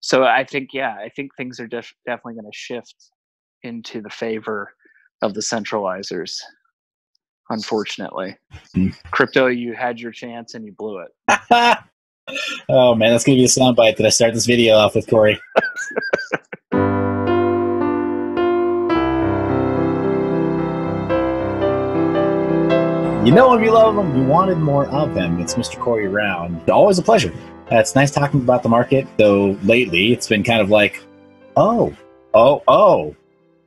So I think, yeah, I think things are definitely going to shift into the favor of the centralizers. Unfortunately, crypto, you had your chance and you blew it. Oh man, that's gonna be a soundbite that I start this video off with, Corey. You know him, you love him, you wanted more of him. It's Mr. Corey Roun. Always a pleasure. It's nice talking about the market, though lately it's been kind of like, oh,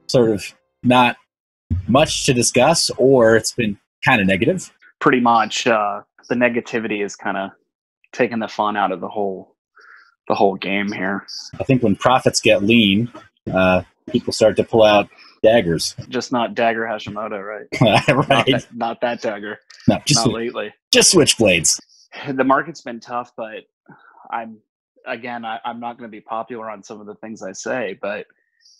sort of not much to discuss, or it's been kind of negative. Pretty much, the negativity is kind of taking the fun out of the whole game here. I think when profits get lean, people start to pull out daggers. Just not dagger Hashimoto, right? Right. Not that dagger. No, not lately. Just switchblades. The market's been tough, but I'm not going to be popular on some of the things I say, but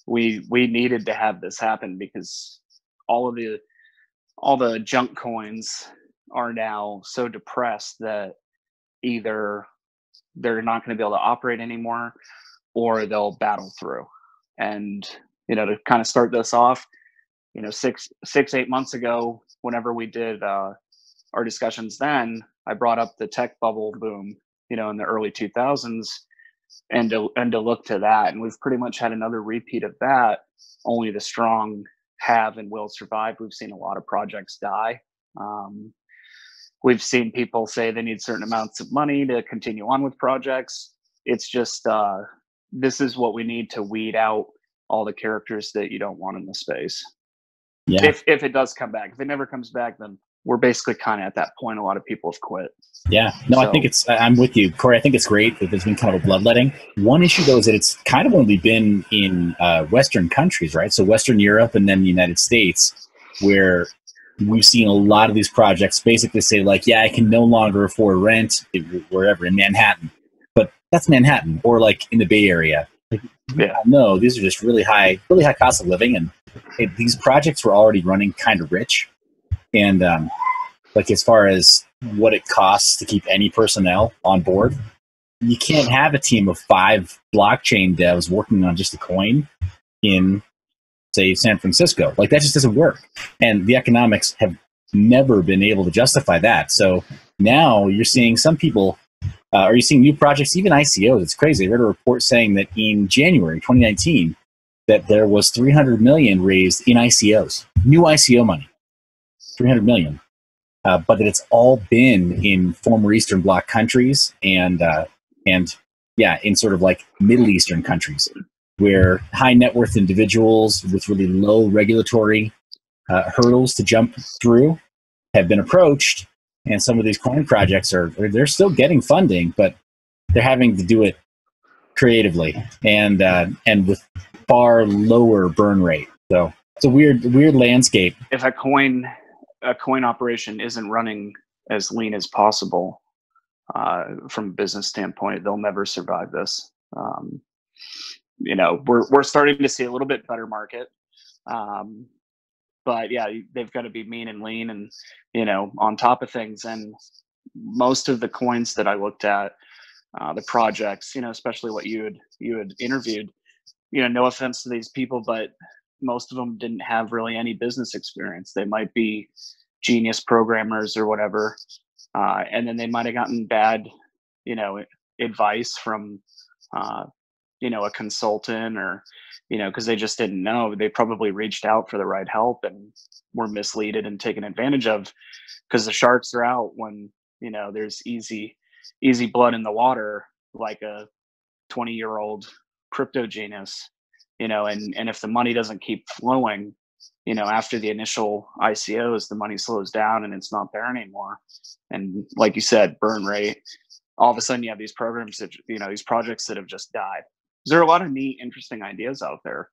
we needed to have this happen because all the junk coins are now so depressed that either they're not going to be able to operate anymore or they'll battle through. And to kind of start this off, 8 months ago, whenever we did our discussions then, I brought up the tech bubble boom, in the early 2000s, and to look to that. And we've pretty much had another repeat of that. Only the strong have and will survive. We've seen a lot of projects die. We've seen people say they need certain amounts of money to continue on with projects. It's just, this is what we need to weed out all the characters that you don't want in the space. Yeah. If it does come back. If it never comes back, then we're basically kind of at that point. A lot of people have quit. Yeah. No, I think I'm with you, Corey. I think it's great that there's been kind of a bloodletting. One issue, though, is that it's kind of only been in Western countries, right? So Western Europe and then the United States, where we've seen a lot of these projects basically say, like, yeah, I can no longer afford rent wherever in Manhattan. But that's Manhattan, or like in the Bay Area. Like, yeah, no, these are just really high cost of living, and these projects were already running kind of rich. And like, as far as what it costs to keep any personnel on board, you can't have a team of 5 blockchain devs working on just a coin in, say, San Francisco. Like, that just doesn't work. And the economics have never been able to justify that. So now you're seeing some people, or you're seeing new projects, even ICOs. It's crazy. I read a report saying that in January 2019, that there was $300 million raised in ICOs, new ICO money, $300 million. But that it's all been in former Eastern Bloc countries and in sort of like Middle Eastern countries, where high net worth individuals with really low regulatory hurdles to jump through have been approached. And some of these coin projects they're still getting funding, but they're having to do it creatively and with far lower burn rate. So it's a weird landscape. If a coin operation isn't running as lean as possible from a business standpoint, they'll never survive this. We're starting to see a little bit better market. But yeah, they've got to be mean and lean and, on top of things. And most of the coins that I looked at, the projects, especially what you had interviewed, no offense to these people, but most of them didn't have really any business experience. They might be genius programmers or whatever. And then they might have gotten bad, advice from, a consultant or, because they just didn't know. They probably reached out for the right help and were misleaded and taken advantage of, because the sharks are out when, there's easy blood in the water, like a 20-year-old crypto genius, and if the money doesn't keep flowing, after the initial ICOs, the money slows down and it's not there anymore. And like you said, burn rate, all of a sudden you have these programs that, these projects that have just died. There are a lot of neat, interesting ideas out there.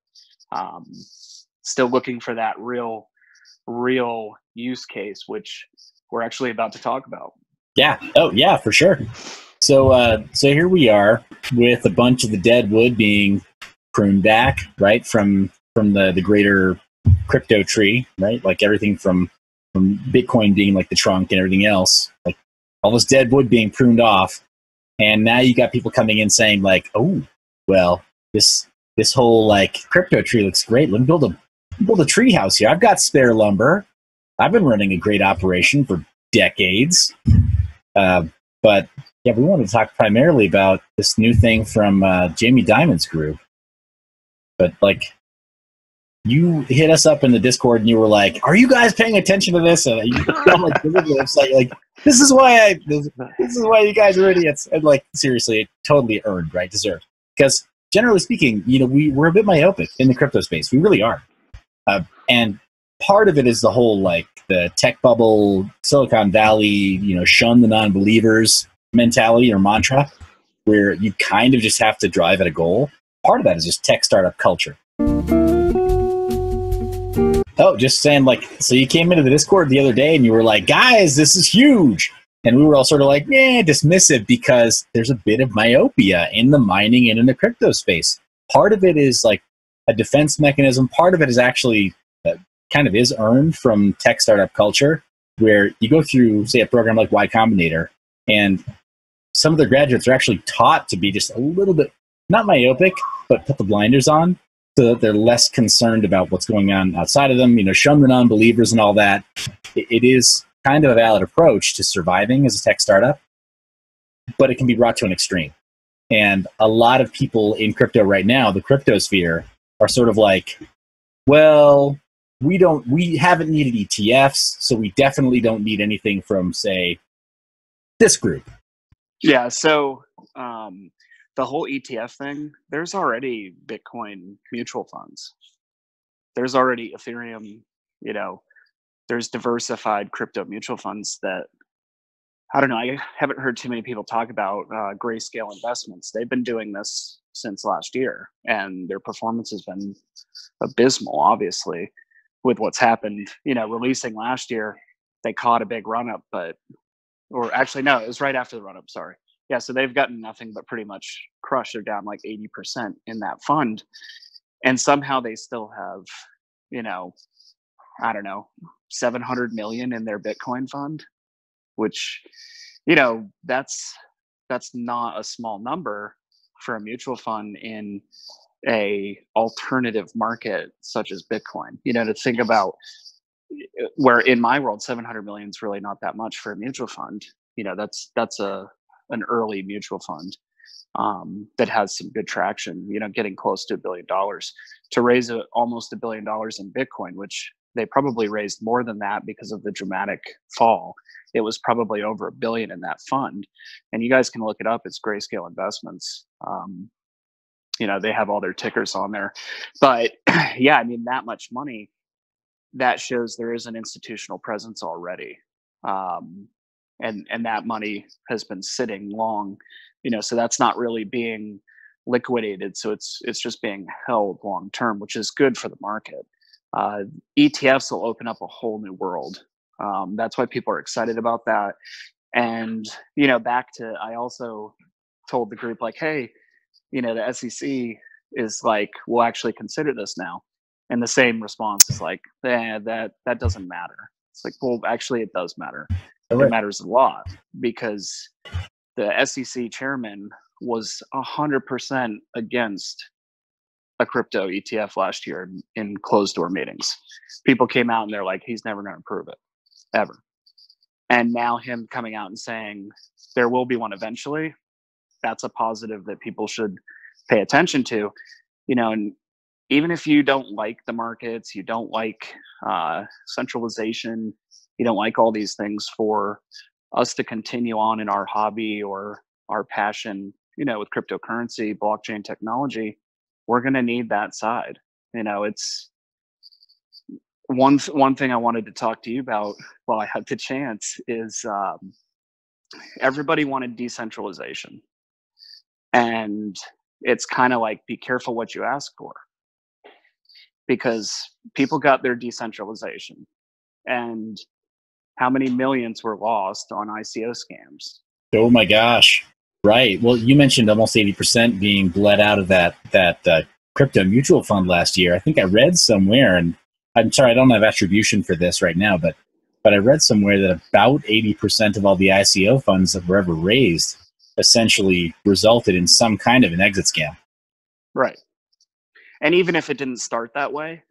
Still looking for that real use case, which we're actually about to talk about. Yeah. Oh, yeah, for sure. So here we are with a bunch of the dead wood being pruned back, right, from the greater crypto tree, right? Like everything from Bitcoin being like the trunk and everything else, like all this dead wood being pruned off. And now you got people coming in saying like, oh, well, this whole like crypto tree looks great. Let me build a tree house here. I've got spare lumber. I've been running a great operation for decades. But yeah, we wanted to talk primarily about this new thing from Jamie Dimon's group. But like, you hit us up in the Discord and you were like, "Are you guys paying attention to this?" And you felt like this is why you guys are idiots. And like, seriously, it totally earned, right? Deserved. Because generally speaking, we're a bit myopic in the crypto space. We really are. And part of it is the whole like the tech bubble, Silicon Valley, shun the non-believers mentality or mantra, where you kind of just have to drive at a goal. Part of that is just tech startup culture. Oh, just saying, like, so you came into the Discord the other day and you were like, "Guys, this is huge." And we were all sort of like, dismissive, because there's a bit of myopia in the mining and in the crypto space. Part of it is like a defense mechanism. Part of it is actually kind of is earned from tech startup culture, where you go through, say, a program like Y Combinator, and some of the graduates are actually taught to be just a little bit, not myopic, but put the blinders on, so that they're less concerned about what's going on outside of them, shun the non-believers and all that. It is kind of a valid approach to surviving as a tech startup, but it can be brought to an extreme. And a lot of people in crypto right now, the crypto sphere, are sort of like, well, we haven't needed ETFs, so we definitely don't need anything from, say, this group. Yeah, so the whole ETF thing, there's already Bitcoin mutual funds. There's already Ethereum, there's diversified crypto mutual funds that, I don't know, I haven't heard too many people talk about Grayscale Investments. They've been doing this since last year, and their performance has been abysmal, obviously, with what's happened. Releasing last year, they caught a big run-up, or actually, no, it was right after the run-up, sorry. Yeah, so they've gotten nothing but pretty much crushed. They're down like 80% in that fund. And somehow they still have, I don't know, 700 million in their Bitcoin fund, which, that's not a small number for a mutual fund in a alternative market such as Bitcoin. To think about, where in my world, 700 million is really not that much for a mutual fund. That's an early mutual fund that has some good traction, getting close to $1 billion. To raise almost $1 billion in Bitcoin, which they probably raised more than that because of the dramatic fall. It was probably over $1 billion in that fund. And you guys can look it up. It's Grayscale Investments. They have all their tickers on there. But yeah, I mean, that much money, that shows there is an institutional presence already. And that money has been sitting long, so that's not really being liquidated. So it's just being held long term, which is good for the market. ETFs will open up a whole new world. That's why people are excited about that. And, I also told the group, like, hey, the SEC is like, we'll actually consider this now. And the same response is like, that doesn't matter. It's like, well, actually it does matter. It matters a lot, because the SEC chairman was 100% against a crypto ETF last year in closed door meetings. People came out and they're like, he's never going to approve it, ever. And now him coming out and saying there will be one eventually, that's a positive that people should pay attention to. And even if you don't like the markets, you don't like centralization, you don't like all these things, for us to continue on in our hobby or our passion, with cryptocurrency, blockchain technology, we're going to need that side. It's one thing I wanted to talk to you about while I had the chance is everybody wanted decentralization. And it's kind of like, be careful what you ask for, because people got their decentralization, and how many millions were lost on ICO scams? Oh my gosh. Right. Well, you mentioned almost 80% being bled out of that crypto mutual fund last year. I think I read somewhere, and I'm sorry, I don't have attribution for this right now, but I read somewhere that about 80% of all the ICO funds that were ever raised essentially resulted in some kind of an exit scam. Right. And even if it didn't start that way,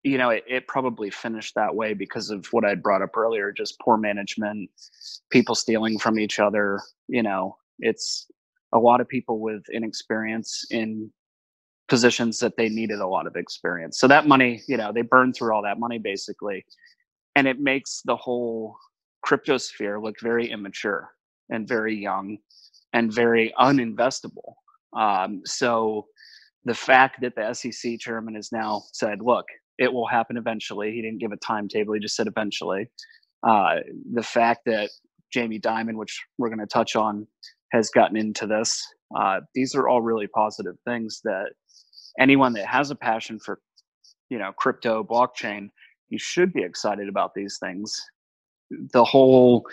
it probably finished that way because of what I'd brought up earlier, just poor management, people stealing from each other. It's a lot of people with inexperience in positions that they needed a lot of experience. So that money, they burned through all that money basically. And it makes the whole cryptosphere look very immature and very young and very uninvestable. So the fact that the SEC chairman has now said, look, it will happen eventually. He didn't give a timetable. He just said eventually. The fact that Jamie Dimon, which we're going to touch on, has gotten into this. These are all really positive things that anyone that has a passion for, crypto, blockchain, you should be excited about these things. The whole,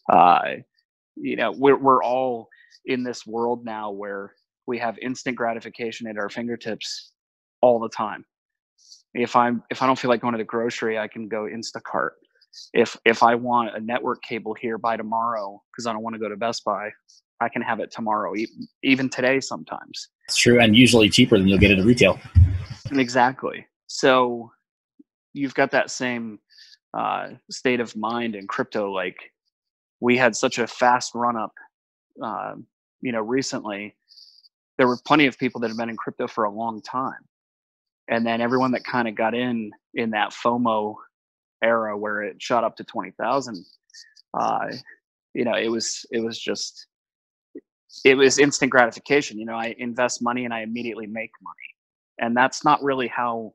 we're all in this world now where we have instant gratification at our fingertips all the time. If I don't feel like going to the grocery, I can go Instacart. If I want a network cable here by tomorrow because I don't want to go to Best Buy, I can have it tomorrow, even today sometimes. It's true, and usually cheaper than you'll get it at retail. Exactly. So you've got that same state of mind in crypto. Like, we had such a fast run up, recently. There were plenty of people that have been in crypto for a long time. And then everyone that kind of got in that FOMO era where it shot up to 20,000, it was instant gratification. I invest money and I immediately make money. And that's not really how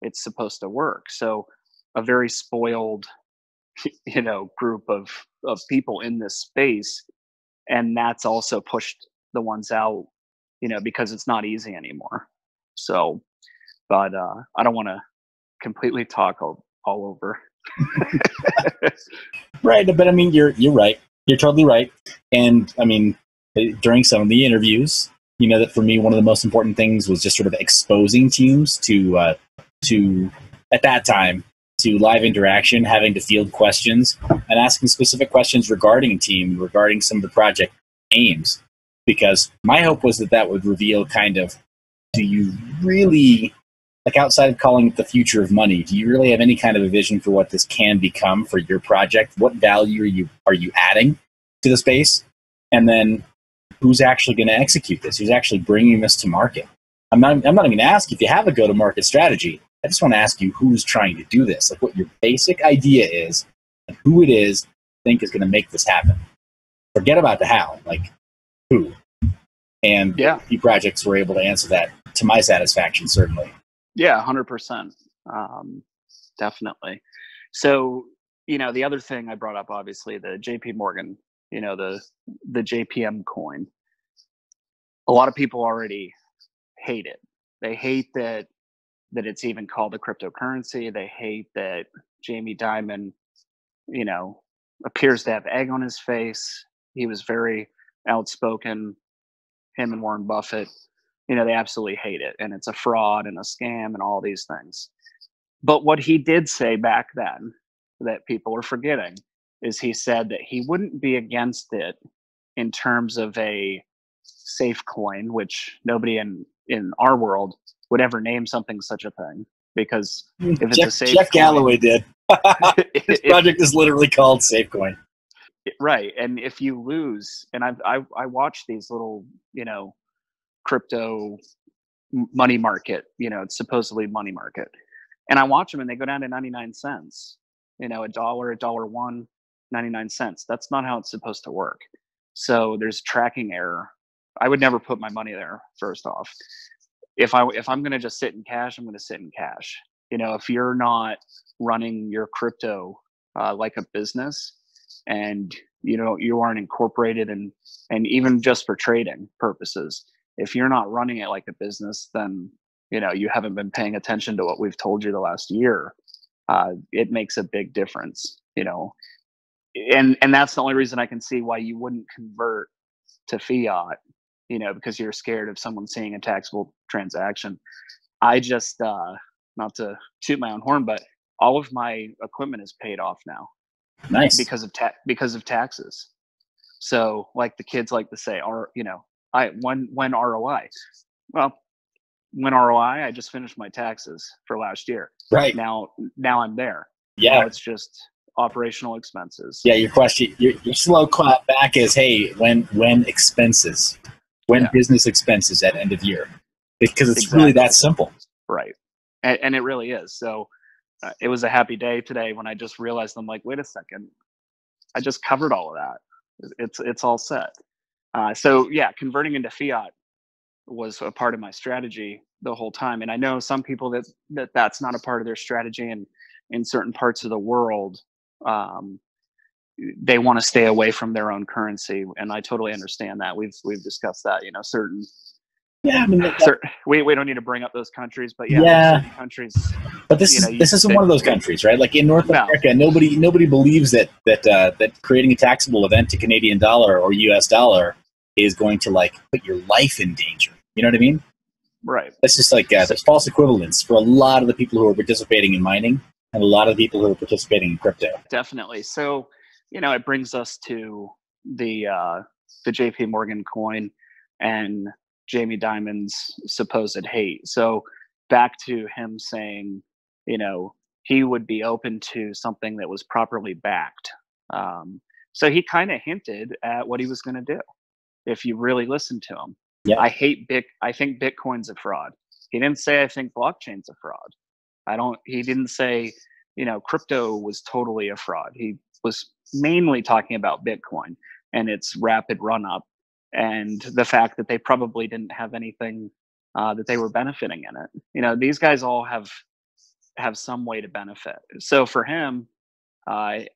it's supposed to work. So a very spoiled, group of people in this space. And that's also pushed the ones out, because it's not easy anymore. So, but I don't want to completely talk all over. Right, but I mean, you're right. You're totally right. And I mean, during some of the interviews, that for me, one of the most important things was just sort of exposing teams to at that time, to live interaction, having to field questions and asking specific questions regarding a team, regarding some of the project aims. Because my hope was that would reveal kind of, do you really, like, outside of calling it the future of money, do you really have any kind of a vision for what this can become for your project? What value are you adding to the space? And then who's actually going to execute this? Who's actually bringing this to market? I'm not even going to ask if you have a go-to-market strategy. I just want to ask you who's trying to do this, like what your basic idea is, and who it is you think is going to make this happen. Forget about the how, like who. And few projects were able to answer that to my satisfaction, certainly. Yeah, 100%. Definitely. So, the other thing I brought up, obviously, the JP Morgan, the JPM coin. A lot of people already hate it. They hate that it's even called a cryptocurrency. They hate that Jamie Dimon, appears to have egg on his face. He was very outspoken. Him and Warren Buffett, they absolutely hate it. And it's a fraud and a scam and all these things. But what he did say back then that people are forgetting is he said that he wouldn't be against it in terms of a safe coin, which nobody in our world would ever name something such a thing, because if it's a safe Jeff coin, Galloway did. His project is literally called SafeCoin. Right. And if you lose, and I watch these little, crypto money market, it's supposedly money market. And I watch them and they go down to 99 cents, $1, 99 cents. That's not how it's supposed to work. So there's tracking error. I would never put my money there, first off. If I'm going to just sit in cash, I'm going to sit in cash. If you're not running your crypto like a business, and you aren't incorporated, and even just for trading purposes, if you're not running it like a business, then you haven't been paying attention to what we've told you the last year. It makes a big difference, and that's the only reason I can see why you wouldn't convert to fiat, because you're scared of someone seeing a taxable transaction. I just, not to toot my own horn, but all of my equipment is paid off now. Nice. Because of taxes. So, like the kids like to say, when ROI. Well, when ROI, I just finished my taxes for last year. Right. Now I'm there. Yeah. Now it's just operational expenses. Yeah. Your question, your slow clap back is, hey, when expenses, when business expenses at end of year, because it's really that simple. Right. And it really is. So it was a happy day today when I just realized, I'm like, wait a second, I just covered all of that. It's all set. So yeah, converting into fiat was a part of my strategy the whole time. And I know some people that's not a part of their strategy, and in certain parts of the world, they want to stay away from their own currency. And I totally understand that. We've discussed that, certain, yeah, I mean, we don't need to bring up those countries, but certain countries. But this isn't one of those countries, right? Like in North America, nobody believes that creating a taxable event to Canadian dollar or US dollar is going to like put your life in danger. You know what I mean? Right. That's just like there's false equivalence for a lot of the people who are participating in mining and a lot of the people who are participating in crypto. Definitely. So, it brings us to the JP Morgan coin and Jamie Dimon's supposed hate. So back to him saying, he would be open to something that was properly backed. So he kind of hinted at what he was going to do if you really listen to him. Yeah. I think Bitcoin's a fraud. He didn't say I think blockchain's a fraud. He didn't say, crypto was totally a fraud. He was mainly talking about Bitcoin and its rapid run up, and the fact that they probably didn't have anything that they were benefiting in it. These guys all have some way to benefit. So for him, I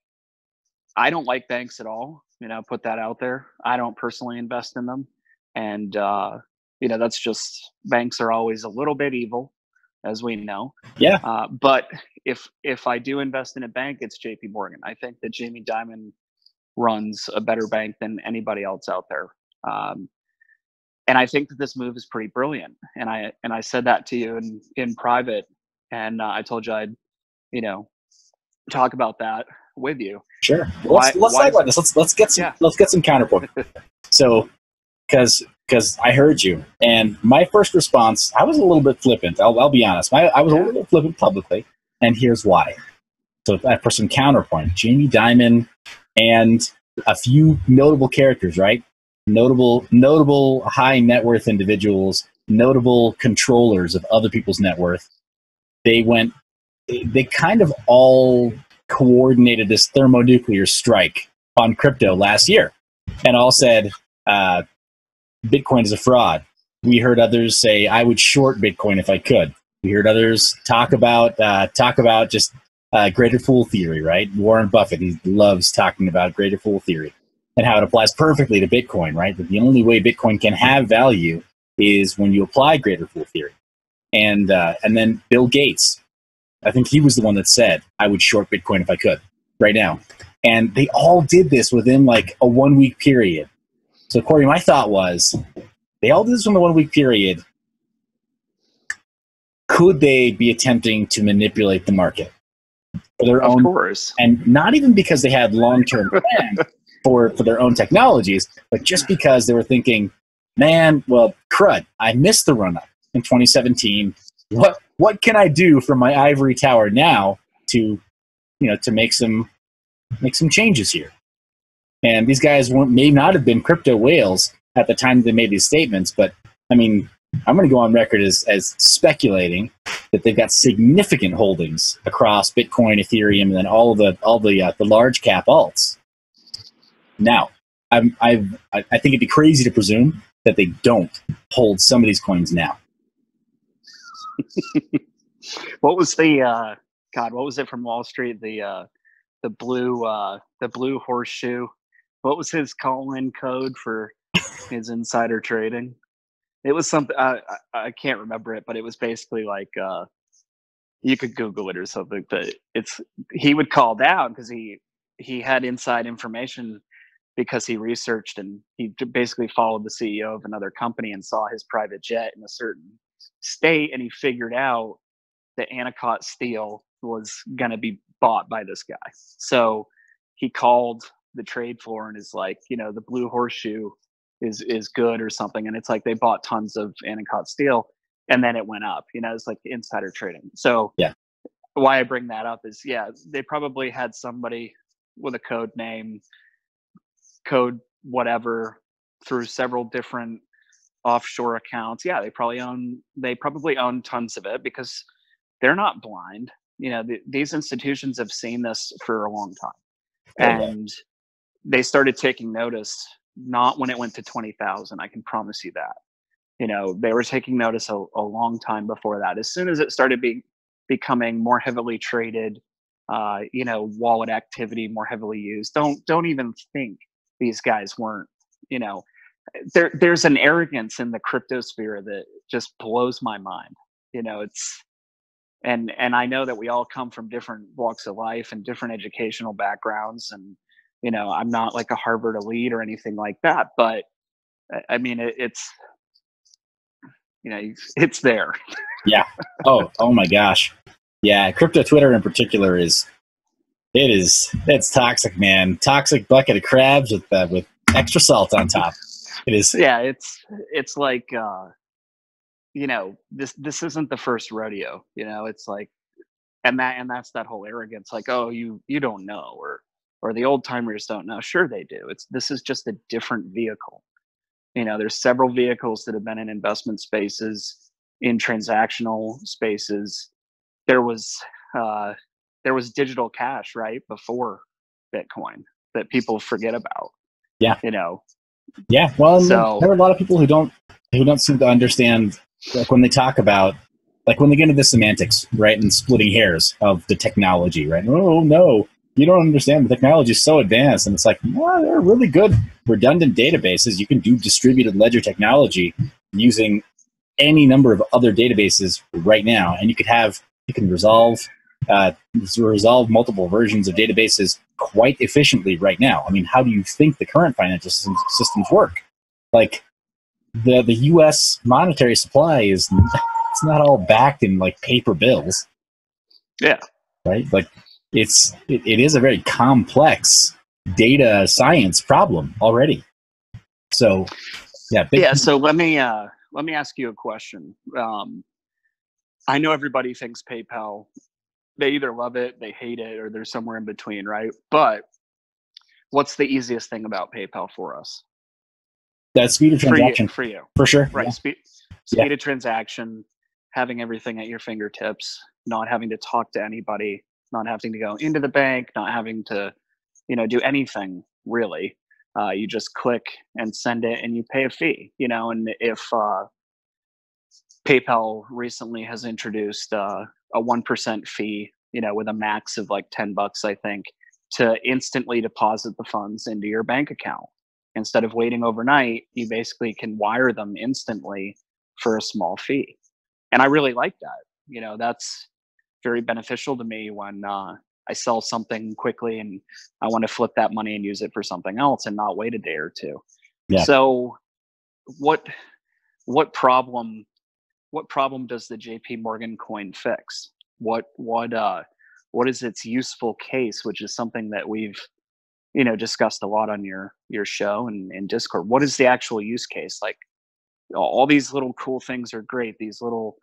don't like banks at all. Put that out there. I don't personally invest in them, and that's just, banks are always a little bit evil, as we know. Yeah. But if I do invest in a bank, it's JP Morgan. I think that Jamie Dimon runs a better bank than anybody else out there. And I think that this move is pretty brilliant. And I said that to you in private, and I told you I'd, talk about that with you. Sure. Let's talk about this. Let's get some counterpoint. So, because I heard you, and my first response, I was a little bit flippant. I'll be honest. I was a little bit flippant publicly, and here's why. So for some counterpoint, Jamie Dimon and a few notable characters, right? Notable high net worth individuals, notable controllers of other people's net worth. They kind of all coordinated this thermonuclear strike on crypto last year, and all said, Bitcoin is a fraud. We heard others say, I would short Bitcoin if I could. We heard others talk about just greater fool theory, right? Warren Buffett, he loves talking about greater fool theory and how it applies perfectly to Bitcoin, right? That the only way Bitcoin can have value is when you apply greater fool theory. And then Bill Gates, I think he was the one that said, I would short Bitcoin if I could right now. And they all did this within like a 1 week period. So Corey, my thought was, they all did this in the 1 week period. Could they be attempting to manipulate the market for their own? Of course. And not even because they had long-term plans for their own technologies, but just because they were thinking, man, well, crud, I missed the run-up in 2017. What can I do from my ivory tower now to make some changes here? And these guys may not have been crypto whales at the time they made these statements, but I mean, I'm going to go on record as speculating that they've got significant holdings across Bitcoin, Ethereum, and then all the large cap alts. Now, I think it'd be crazy to presume that they don't hold some of these coins now. What was what was it from Wall Street? The blue horseshoe. What was his call-in code for his insider trading? It was something, I can't remember it, but it was basically like, you could Google it or something. But he would call down because he had inside information, because he researched and he basically followed the CEO of another company and saw his private jet in a certain state, and he figured out that Anacott Steel was going to be bought by this guy. So he called the trade floor and is like, the blue horseshoe is good or something, and it's like they bought tons of Anacott steel and then it went up. It's like insider trading. So yeah, why I bring that up is, yeah, they probably had somebody with a code name, code whatever, through several different offshore accounts. Yeah, they probably own tons of it because they're not blind. These institutions have seen this for a long time, and they started taking notice not when it went to 20,000. I can promise you that. They were taking notice a long time before that. As soon as it started becoming more heavily traded, wallet activity more heavily used. Don't even think these guys weren't. There's an arrogance in the cryptosphere that just blows my mind. It's and I know that we all come from different walks of life and different educational backgrounds, and I'm not like a Harvard elite or anything like that, but I mean it's it's there. yeah. Oh my gosh. Yeah, crypto Twitter in particular it's toxic, man. Toxic bucket of crabs with extra salt on top. It is. Yeah, it's like this isn't the first rodeo. It's like, and that's that whole arrogance, like, oh, you don't know, or the old timers don't know. Sure they do. This is just a different vehicle. There's several vehicles that have been in investment spaces, in transactional spaces. There was digital cash right before Bitcoin that people forget about. Yeah. Yeah. Well, so there are a lot of people who don't seem to understand, like when they talk about, like when they get into the semantics, right, and splitting hairs of the technology, right? Oh no, you don't understand. The technology is so advanced, and it's like, well, they're really good redundant databases. You can do distributed ledger technology using any number of other databases right now, and you can resolve multiple versions of databases quite efficiently right now. I mean, how do you think the current financial systems work? Like the U.S. monetary supply it's not all backed in like paper bills. Yeah. Right. Like it is a very complex data science problem already. So yeah. So let me ask you a question. I know everybody thinks PayPal, they either love it, they hate it, or they're somewhere in between, right? But what's the easiest thing about PayPal for us? That speed of transaction. For you. For sure. Right. Yeah. Speed of transaction, having everything at your fingertips, not having to talk to anybody, not having to go into the bank, not having to, do anything really. You just click and send it and you pay a fee, and if PayPal recently has introduced a 1% fee, with a max of like $10, I think, to instantly deposit the funds into your bank account. Instead of waiting overnight, you basically can wire them instantly for a small fee. And I really like that. That's very beneficial to me when I sell something quickly and I want to flip that money and use it for something else and not wait a day or two. Yeah. So what problem does the JP Morgan coin fix? What is its useful case, which is something that we've discussed a lot on your show and in Discord. What is the actual use case? Like, all these little cool things are great. These little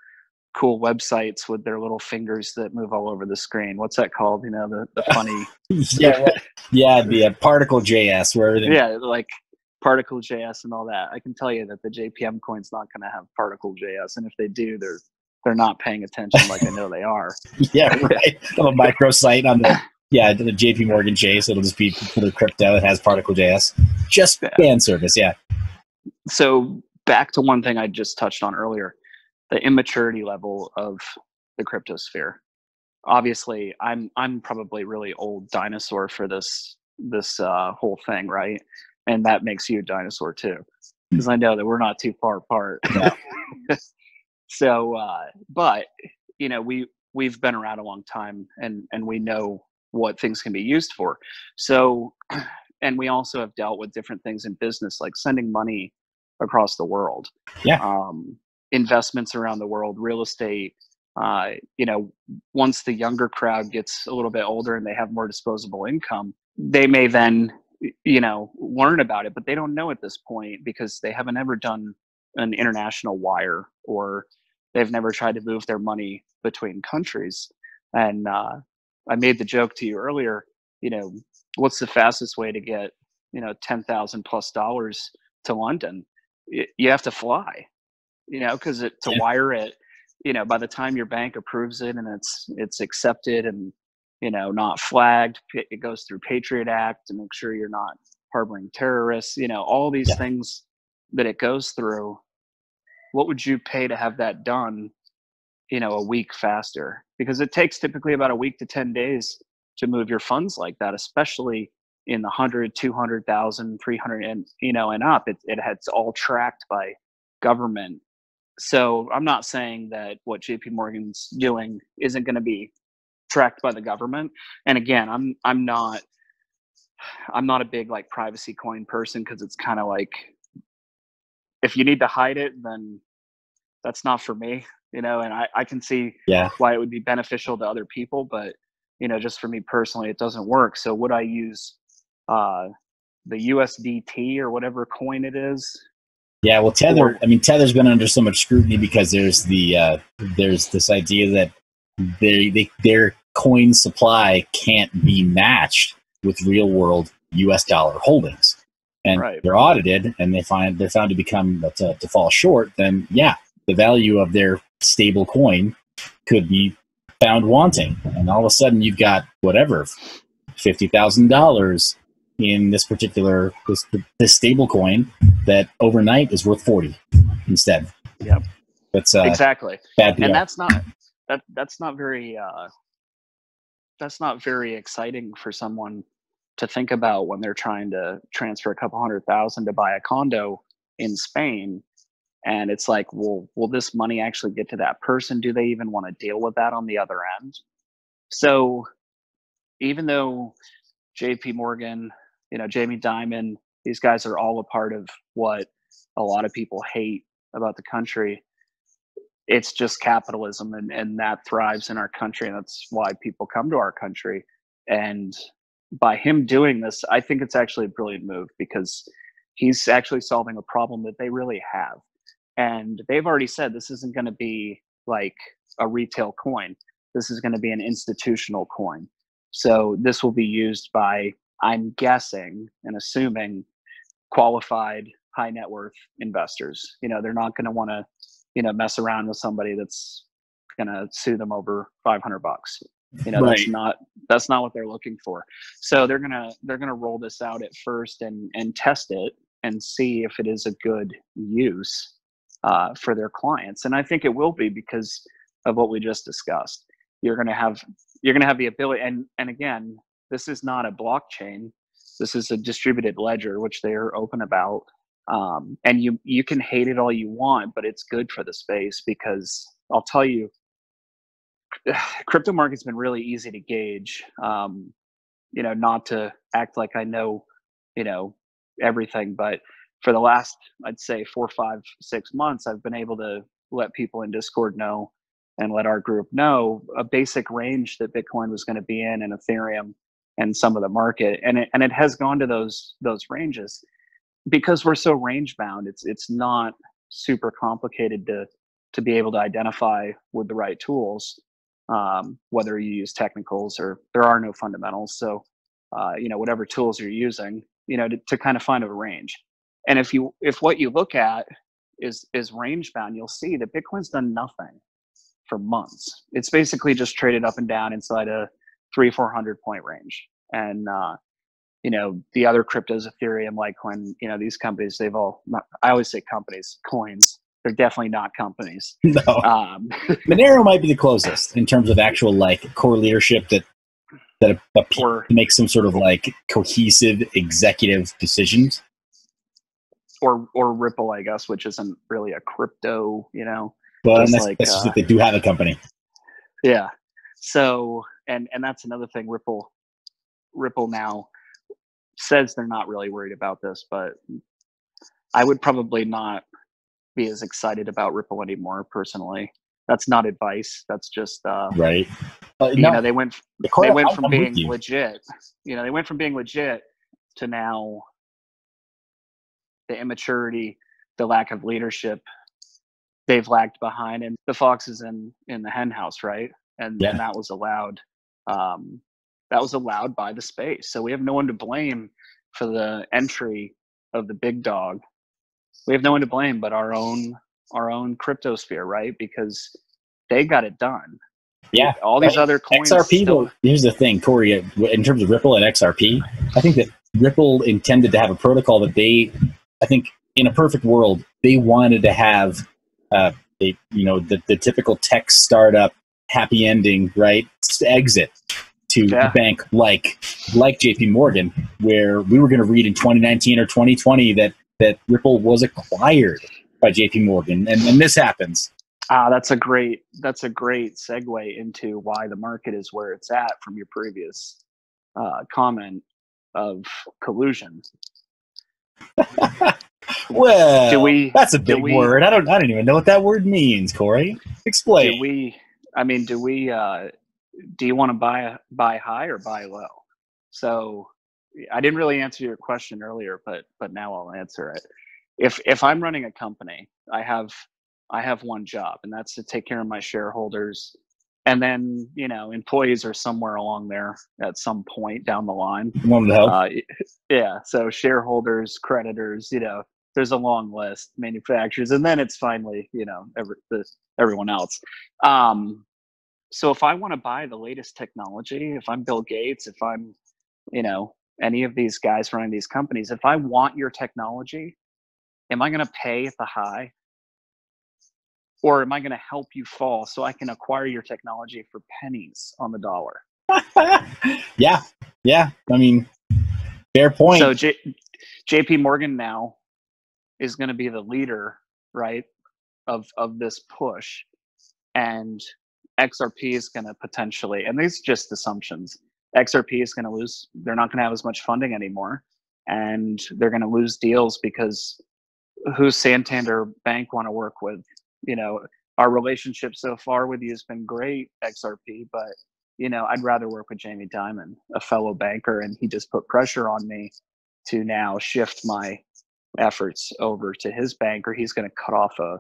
cool websites with their little fingers that move all over the screen. What's that called? The funny. The particle JS where everything. Yeah, like particle JS and all that. I can tell you that the JPM coin's not going to have particle JS, and if they do, they're not paying attention like I know they are. Yeah, right. A microsite on the JP Morgan Chase. It'll just be for the crypto. It has particle JS. Just fan service. Yeah. So back to one thing I just touched on earlier, the immaturity level of the cryptosphere. Obviously, I'm probably really old dinosaur for this whole thing, right? And that makes you a dinosaur too, because I know that we're not too far apart. Yeah. So, but we've been around a long time, and we know what things can be used for. So, and we also have dealt with different things in business, like sending money across the world. Yeah. Investments around the world, real estate. Once the younger crowd gets a little bit older and they have more disposable income, they may then learn about it, but they don't know at this point because they haven't ever done an international wire, or they've never tried to move their money between countries. And I made the joke to you earlier, what's the fastest way to get, $10,000+ to London? You have to fly, because to wire it, by the time your bank approves it and it's accepted and, not flagged, it goes through Patriot Act to make sure you're not harboring terrorists, all these things that it goes through. What would you pay to have that done, a week faster? Because it takes typically about a week to 10 days to move your funds like that, especially in the 100, 200,000, 300, and, and up. It's all tracked by government. So I'm not saying that what JP Morgan's doing isn't going to be tracked by the government. And again, I'm not a big like privacy coin person, because it's kind of like, if you need to hide it, then that's not for me, and I can see why it would be beneficial to other people, but just for me personally, it doesn't work. So would I use the USDT or whatever coin it is? Yeah, well, Tether's been under so much scrutiny because there's this idea that their coin supply can't be matched with real world US dollar holdings, and they're audited and they're found to fall short. Then the value of their stable coin could be found wanting, and all of a sudden you've got whatever $50,000 in this particular this stable coin that overnight is worth 40 instead. Yep. That's exactly. Bad PR. And that's not very exciting for someone to think about when they're trying to transfer a couple $100,000 to buy a condo in Spain. And it's like, well, will this money actually get to that person? Do they even want to deal with that on the other end? So even though JP Morgan, Jamie Dimon, these guys are all a part of what a lot of people hate about the country, it's just capitalism, and that thrives in our country. And that's why people come to our country. And by him doing this, I think it's actually a brilliant move, because he's actually solving a problem that they really have. And they've already said this isn't going to be like a retail coin. This is going to be an institutional coin. So this will be used by, I'm guessing and assuming, qualified high net worth investors. They're not going to want to, mess around with somebody that's going to sue them over $500. That's not what they're looking for. So they're going to roll this out at first and test it and see if it is a good use for their clients. And I think it will be, because of what we just discussed. You're going to have the ability, and again, this is not a blockchain. This is a distributed ledger, which they are open about. And you can hate it all you want, but it's good for the space, because I'll tell you, crypto market's been really easy to gauge. Not to act like I know, everything, but for the last, I'd say 4, 5, 6 months, I've been able to let people in Discord know, and let our group know, a basic range that Bitcoin was going to be in, and Ethereum, and some of the market, and it has gone to those ranges, because we're so range bound. It's not super complicated to be able to identify with the right tools, whether you use technicals or there are no fundamentals. So whatever tools you're using, to kind of find a range. And if what you look at is range bound, you'll see that Bitcoin's done nothing for months. It's basically just traded up and down inside a 300-400 point range. And the other cryptos, Ethereum, Litecoin, these companies, I always say companies, coins, they're definitely not companies. No. Monero might be the closest in terms of actual core leadership that appear to make some sort of cohesive executive decisions. Or Ripple, I guess, which isn't really a crypto, Well, and that's just that they do have a company. Yeah. So, and that's another thing. Ripple now says they're not really worried about this, but I would probably not be as excited about Ripple anymore personally. That's not advice. That's just right. They went from being legit. They went from being legit to now the immaturity, the lack of leadership they've lagged behind, and the fox is in the hen house, right? And that was allowed. That was allowed by the space. So we have no one to blame for the entry of the big dog. We have no one to blame but our own cryptosphere, right? Because they got it done. Yeah. All these other coins. XRP, though, here's the thing, Corey, in terms of Ripple and XRP, I think that Ripple intended to have a protocol that I think in a perfect world, they wanted to have the typical tech startup happy ending, right? Exit to a bank like JP Morgan, where we were going to read in 2019 or 2020 that Ripple was acquired by JP Morgan, and this happens. That's a great segue into why the market is where it's at from your previous comment of collusion. Well, that's a big word. I don't even know what that word means, Corey. Explain. Do you want to buy high or buy low? So I didn't really answer your question earlier, but now I'll answer it. If I'm running a company, I have one job, and that's to take care of my shareholders. And then, employees are somewhere along there at some point down the line. So shareholders, creditors, there's a long list, manufacturers, and then it's finally, everyone else. So if I want to buy the latest technology, if I'm Bill Gates, if I'm, any of these guys running these companies, if I want your technology, am I going to pay at the high? Or am I going to help you fall so I can acquire your technology for pennies on the dollar? Yeah. I mean, fair point. So JP Morgan now is going to be the leader, right, of this push. And XRP is going to potentially, and these are just assumptions, XRP is going to lose. They're not going to have as much funding anymore. And they're going to lose deals because who's Santander Bank want to work with? Our relationship so far with you has been great, XRP, but I'd rather work with Jamie Dimon, a fellow banker, and he just put pressure on me to now shift my efforts over to his bank, or he's going to cut off a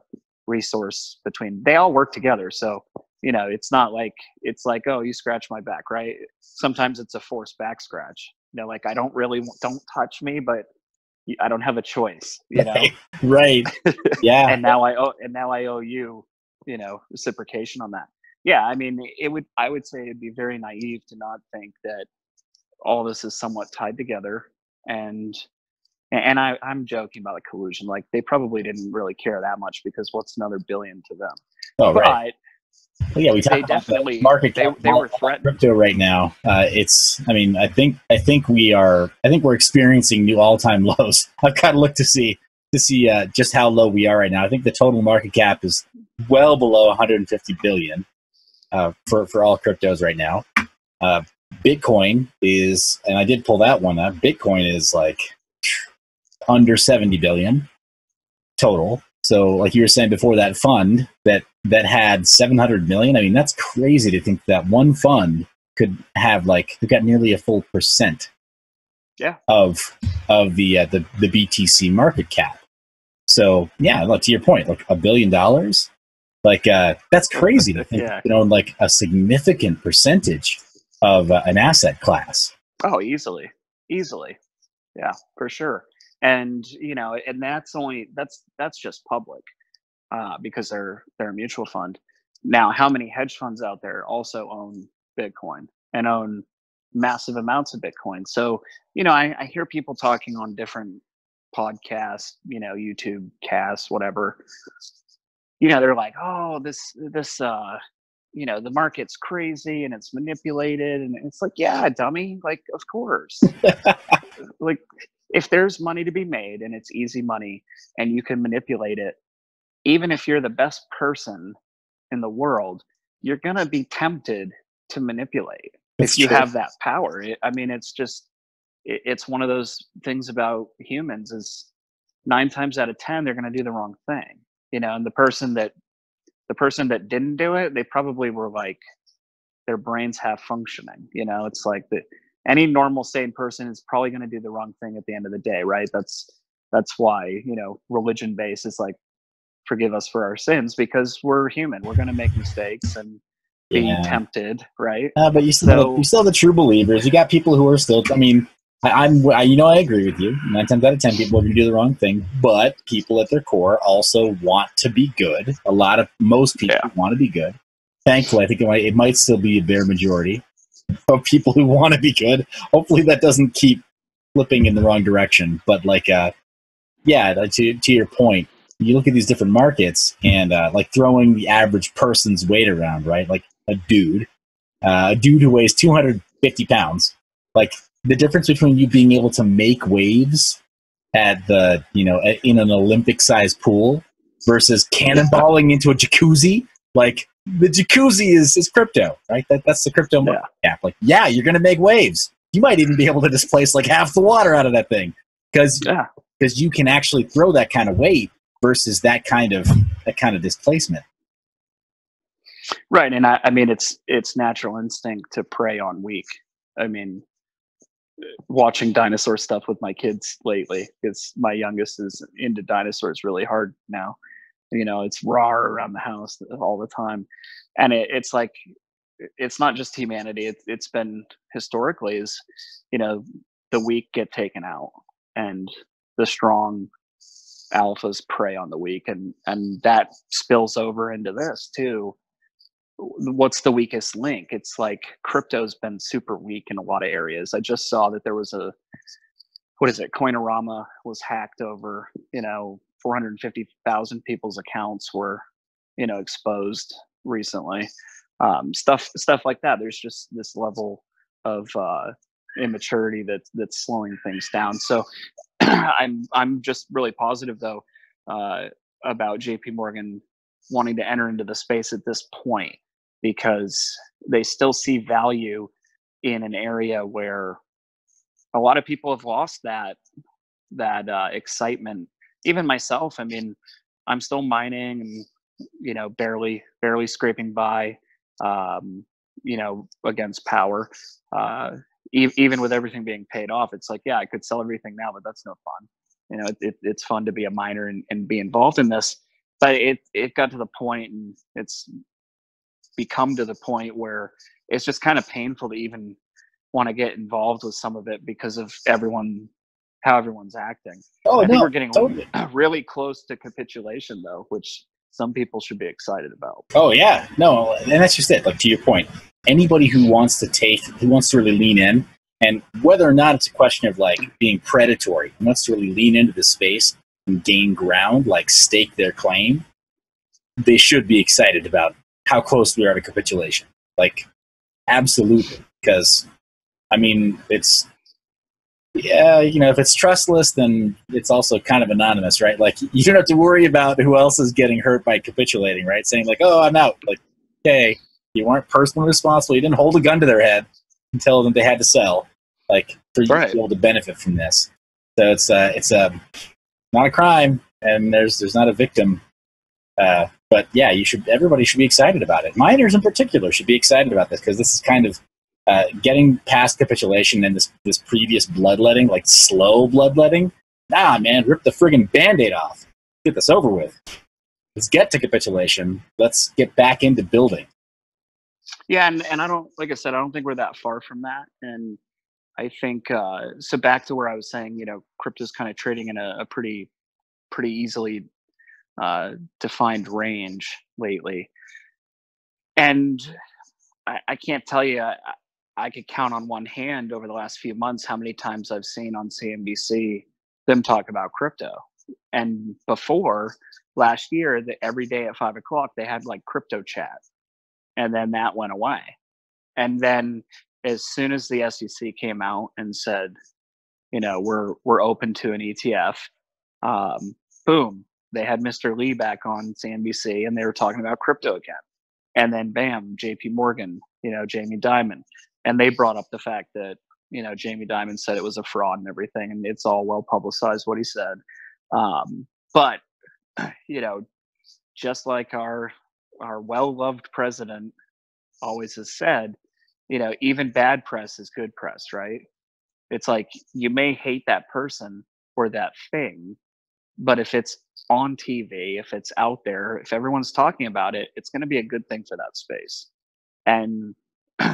resource between. They all work together, so it's not like it's like, oh, you scratch my back, right? Sometimes it's a forced back scratch. Like don't touch me, but I don't have a choice, Right. Yeah. and now I owe you, reciprocation on that. Yeah. I mean, I would say it'd be very naive to not think that all this is somewhat tied together. And I'm joking about the collusion. Like, they probably didn't really care that much, because what's another billion to them? Oh, right. Well, yeah, we talked about definitely the market cap. They were threatened. Crypto right now. I think we're experiencing new all-time lows. I've got to look to see just how low we are right now. I think the total market cap is well below 150 billion for all cryptos right now. Bitcoin is, and I did pull that one up. Bitcoin is like under 70 billion total. So, like you were saying before, that fund that had 700 million. I mean, that's crazy to think that one fund could have, like, they've got nearly a full percent. Yeah. Of the BTC market cap. So yeah, look, to your point, like $1 billion, like that's crazy to think like a significant percentage of an asset class. Oh, easily, yeah, for sure. And and that's just public, because they're a mutual fund. Now, how many hedge funds out there also own Bitcoin and own massive amounts of Bitcoin? So I hear people talking on different podcasts, YouTube casts, whatever. They're like, oh, this the market's crazy and it's manipulated, and it's like, yeah, dummy, like, of course. Like, if there's money to be made and it's easy money and you can manipulate it, even if you're the best person in the world, you're gonna be tempted to manipulate if you have that power. It's one of those things about humans is 9 times out of 10 they're going to do the wrong thing, and the person that didn't do it, they probably were like, their brains half functioning. It's like any normal sane person is probably going to do the wrong thing at the end of the day, right? That's why, you know, religion based is like, forgive us for our sins, because we're human. We're going to make mistakes and be Yeah. tempted, right? But you still have the true believers. You got people who are still. I mean, you know, I agree with you. 9 times out of 10, people are going to do the wrong thing, but people at their core also want to be good. Most people want to be good. Thankfully, I think it might still be a bare majority of people who want to be good. Hopefully, that doesn't keep flipping in the wrong direction. But like, yeah, to your point, you look at these different markets and like throwing the average person's weight around, right? Like a dude who weighs 250 pounds. Like the difference between you being able to make waves at the, you know, in an Olympic sized pool versus cannonballing into a jacuzzi. Like the jacuzzi is crypto, right? That's the crypto cap. Like, yeah, you're going to make waves. You might even be able to displace like half the water out of that thing because you can actually throw that kind of weight versus that kind of displacement. Right. And I mean, it's natural instinct to prey on weak. I mean, watching dinosaur stuff with my kids lately, because my youngest is into dinosaurs really hard now. You know, it's raw around the house all the time. And it's like, it's not just humanity. It's been historically is, you know, the weak get taken out and the strong alphas prey on the weak. And that spills over into this too. What's the weakest link? It's like crypto's been super weak in a lot of areas. I just saw that there was Coinorama was hacked over, you know, 450,000 people's accounts were, you know, exposed recently. Stuff like that. There's just this level of immaturity that's slowing things down. So I'm just really positive though about JP Morgan wanting to enter into the space at this point, because they still see value in an area where a lot of people have lost that excitement. Even myself, I mean, I'm still mining and, you know, barely scraping by, you know, against power. Even with everything being paid off, it's like, yeah, I could sell everything now, but that's no fun. You know, it's fun to be a miner and be involved in this. But it got to the point, and it's become to the point where it's just kind of painful to even want to get involved with some of it because of how everyone's acting. I think we're getting really close to capitulation though, which some people should be excited about. Oh yeah, no, and that's just it. Like to your point, anybody who wants to really lean in, and whether or not it's a question of like being predatory, who wants to really lean into the space and gain ground, like stake their claim, they should be excited about how close we are to capitulation. Like, absolutely. Because, I mean, it's, yeah, you know, if it's trustless, then it's also kind of anonymous, right? Like, you don't have to worry about who else is getting hurt by capitulating, right? Saying, like, oh, I'm out. Like, okay, you weren't personally responsible. You didn't hold a gun to their head and tell them they had to sell, like, for you to be able to benefit from this. So it's not a crime, and there's not a victim. But yeah, everybody should be excited about it. Miners in particular should be excited about this, because this is kind of getting past capitulation and this previous bloodletting, like slow bloodletting. Nah, man, rip the friggin' Band-Aid off. Get this over with. Let's get to capitulation. Let's get back into building. Yeah, and I don't, like I said, I don't think we're that far from that. And I think, so back to where I was saying, you know, crypto's kind of trading in a pretty easily defined range lately. And I can't tell you, I could count on one hand over the last few months how many times I've seen on CNBC them talk about crypto. And before last year, every day at 5 o'clock, they had like crypto chat. And then that went away. And then as soon as the SEC came out and said, you know, we're open to an ETF, boom, they had Mr. Lee back on CNBC and they were talking about crypto again. And then bam, JP Morgan, you know, Jamie Dimon. And they brought up the fact that, you know, Jamie Dimon said it was a fraud and everything, and it's all well publicized what he said. But, you know, just like our well-loved president always has said, even bad press is good press, right? It's like you may hate that person or that thing, but if it's on TV, if it's out there, if everyone's talking about it, it's going to be a good thing for that space. And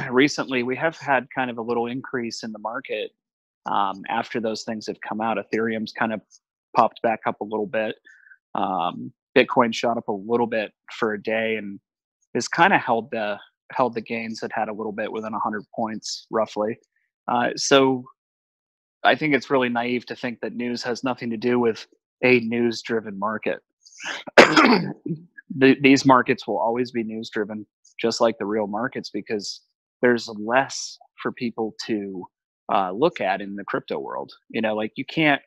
recently, we have had kind of a little increase in the market after those things have come out. Ethereum's kind of popped back up a little bit. Bitcoin shot up a little bit for a day and has kind of held the gains it had a little bit within 100 points roughly. So I think it's really naive to think that news has nothing to do with a news-driven market. These markets will always be news-driven, just like the real markets, because there's less for people to look at in the crypto world. Like you can't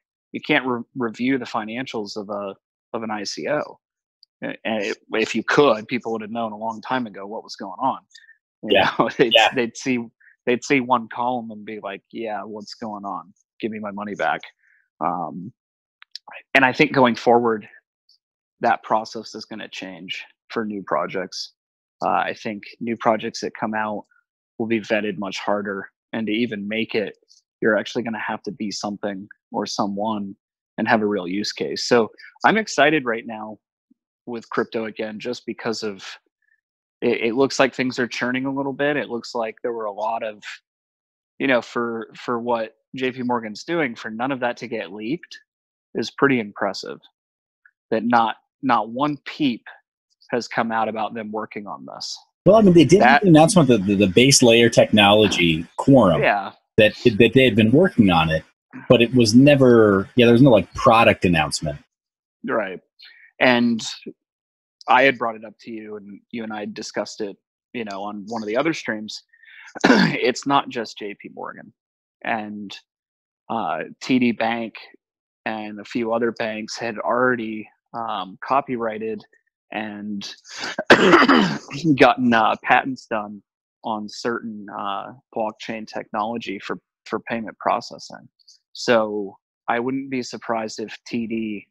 review the financials of an ICO. And if you could, people would have known a long time ago what was going on. They'd see one column and be like, "Yeah, what's going on? Give me my money back." And I think going forward, that process is going to change for new projects. I think new projects that come out will be vetted much harder, and to even make it, you're actually going to have to be something or someone and have a real use case. So I'm excited right now with crypto again, just because of it looks like things are churning a little bit. It looks like there were a lot of, for what JP Morgan's doing, for none of that to get leaked is pretty impressive. That not one peep has come out about them working on this. Well, I mean, they did make the announcement that the base layer technology quorum, that they had been working on it, but it was never, there was no like product announcement. Right. And I had brought it up to you, and you and I discussed it, on one of the other streams. It's not just JP Morgan, and TD Bank and a few other banks had already copyrighted and gotten patents done on certain blockchain technology for payment processing. So I wouldn't be surprised if TD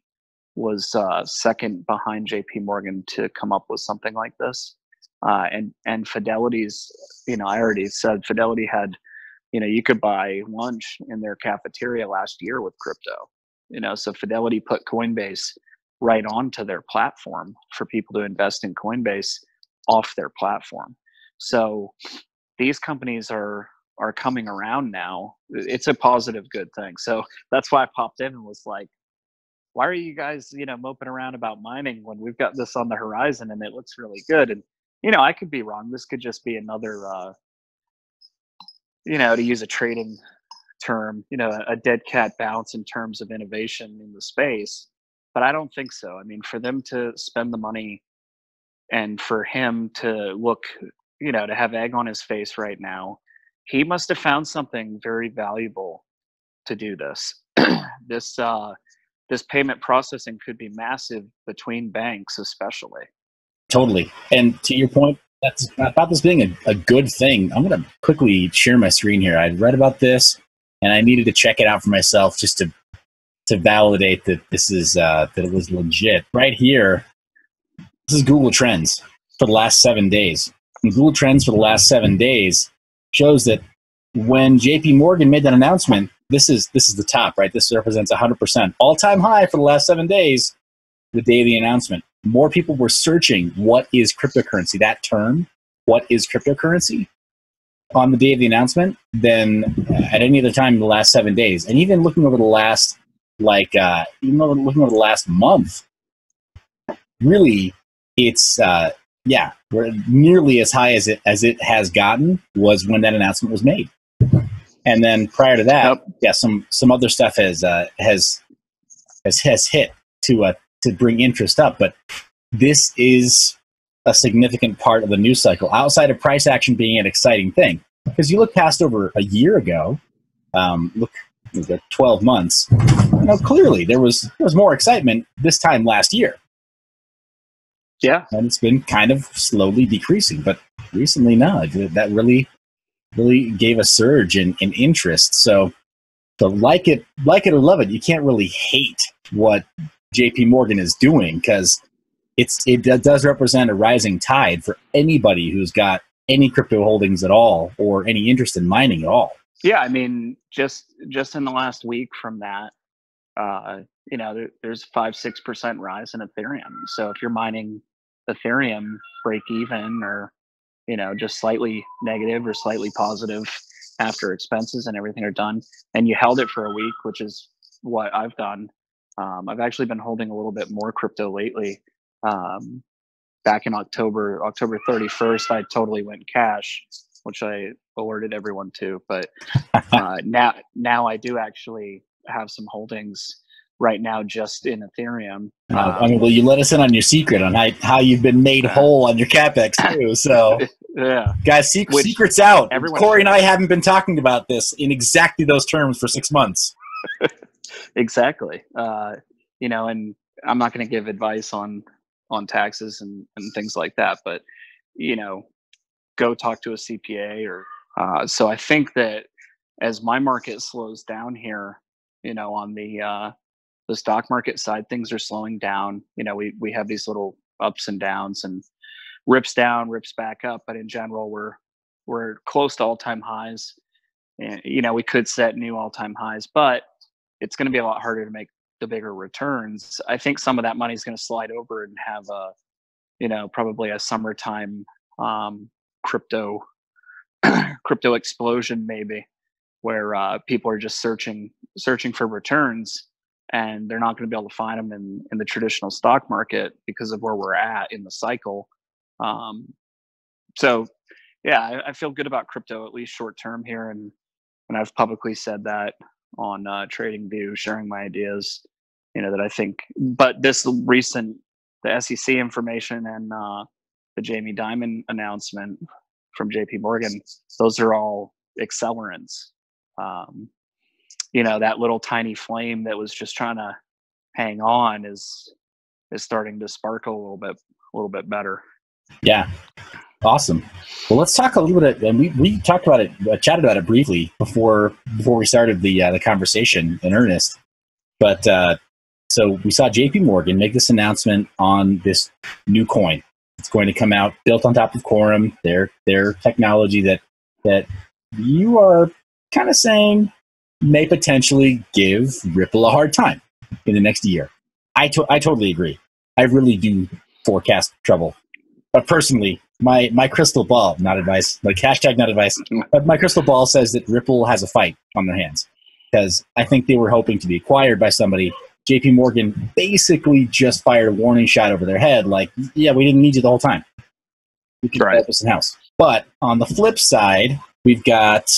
was second behind JP Morgan to come up with something like this. And Fidelity's, I already said Fidelity had, you could buy lunch in their cafeteria last year with crypto. So Fidelity put Coinbase right onto their platform for people to invest in Coinbase off their platform. So these companies are coming around now. It's a positive, good thing. So that's why I popped in and was like, why are you guys, moping around about mining when we've got this on the horizon and it looks really good? And, I could be wrong. This could just be another, to use a trading term, a dead cat bounce in terms of innovation in the space. But I don't think so. I mean, for them to spend the money and for him to look, to have egg on his face right now, he must have found something very valuable to do this. This payment processing could be massive between banks, especially. Totally. And to your point, that's about this being a good thing. I'm going to quickly share my screen here. I'd read about this, and I needed to check it out for myself just to validate that this is that it was legit. Right here, this is Google Trends for the last 7 days. And Google Trends for the last 7 days shows that when JP Morgan made that announcement, this is the top, right? This represents 100%. All-time high for the last 7 days, the day of the announcement. More people were searching what is cryptocurrency, that term, what is cryptocurrency, on the day of the announcement than at any other time in the last 7 days. And even looking over the last, looking over the last month, really, it's, we're nearly as high as it has gotten was when that announcement was made. And then prior to that, some other stuff has hit to bring interest up. But this is a significant part of the news cycle, outside of price action being an exciting thing. Because you look past over a year ago, look 12 months, clearly there was more excitement this time last year. Yeah. And it's been kind of slowly decreasing. But recently, no, that really gave a surge in interest. So like it or love it, you can't really hate what JP Morgan is doing, because it does represent a rising tide for anybody who's got any crypto holdings at all or any interest in mining at all. Yeah, I mean, just in the last week from that, there's 5-6% rise in Ethereum. So if you're mining Ethereum, break even, or just slightly negative or slightly positive after expenses and everything are done, and you held it for a week, which is what I've done. I've actually been holding a little bit more crypto lately. Back in October 31st, I totally went cash, which I alerted everyone to. But now I do actually have some holdings right now just in Ethereum. Well, you let us in on your secret on how you've been made whole on your CapEx too. So, yeah, guys, secret's out. Corey should. And I haven't been talking about this in exactly those terms for 6 months. Exactly. And I'm not going to give advice on taxes and things like that, but go talk to a CPA or so I think that as my market slows down here, on the stock market side, things are slowing down. We have these little ups and downs and rips down, rips back up, but in general we're close to all-time highs. And we could set new all-time highs, but it's going to be a lot harder to make the bigger returns. I think some of that money is going to slide over and have probably a summertime crypto explosion, maybe, where people are just searching for returns, and they're not going to be able to find them in the traditional stock market because of where we're at in the cycle. So yeah, I feel good about crypto, at least short term here, and I've publicly said that on TradingView, sharing my ideas. That I think, but this recent the SEC information and the Jamie Dimon announcement from JP Morgan, those are all accelerants. That little tiny flame that was just trying to hang on is starting to sparkle a little bit better. Yeah. Awesome. Well, let's talk a little bit, and we talked about it, chatted about it briefly before we started the conversation in earnest. But so we saw JP Morgan make this announcement on this new coin. It's going to come out built on top of Quorum, their technology that you are kind of saying may potentially give Ripple a hard time in the next year. I totally agree. I really do forecast trouble. But personally, my crystal ball, not advice, like hashtag not advice, but my crystal ball says that Ripple has a fight on their hands, because I think they were hoping to be acquired by somebody. JP Morgan basically just fired a warning shot over their head, like, yeah, we didn't need you the whole time. We can help us in-house. But on the flip side, we've got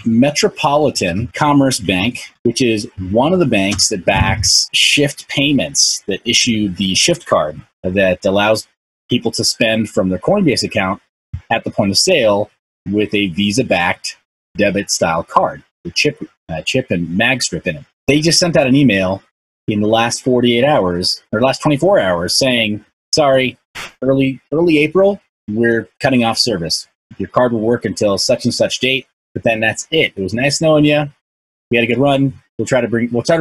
Metropolitan Commerce Bank, which is one of the banks that backs Shift Payments, that issued the Shift card that allows people to spend from their Coinbase account at the point of sale with a Visa-backed debit-style card with chip and mag strip in it. They just sent out an email in the last 48 hours, or last 24 hours, saying, sorry, early April, we're cutting off service. Your card will work until such and such date, but then that's it. It was nice knowing you. We had a good run. We'll try to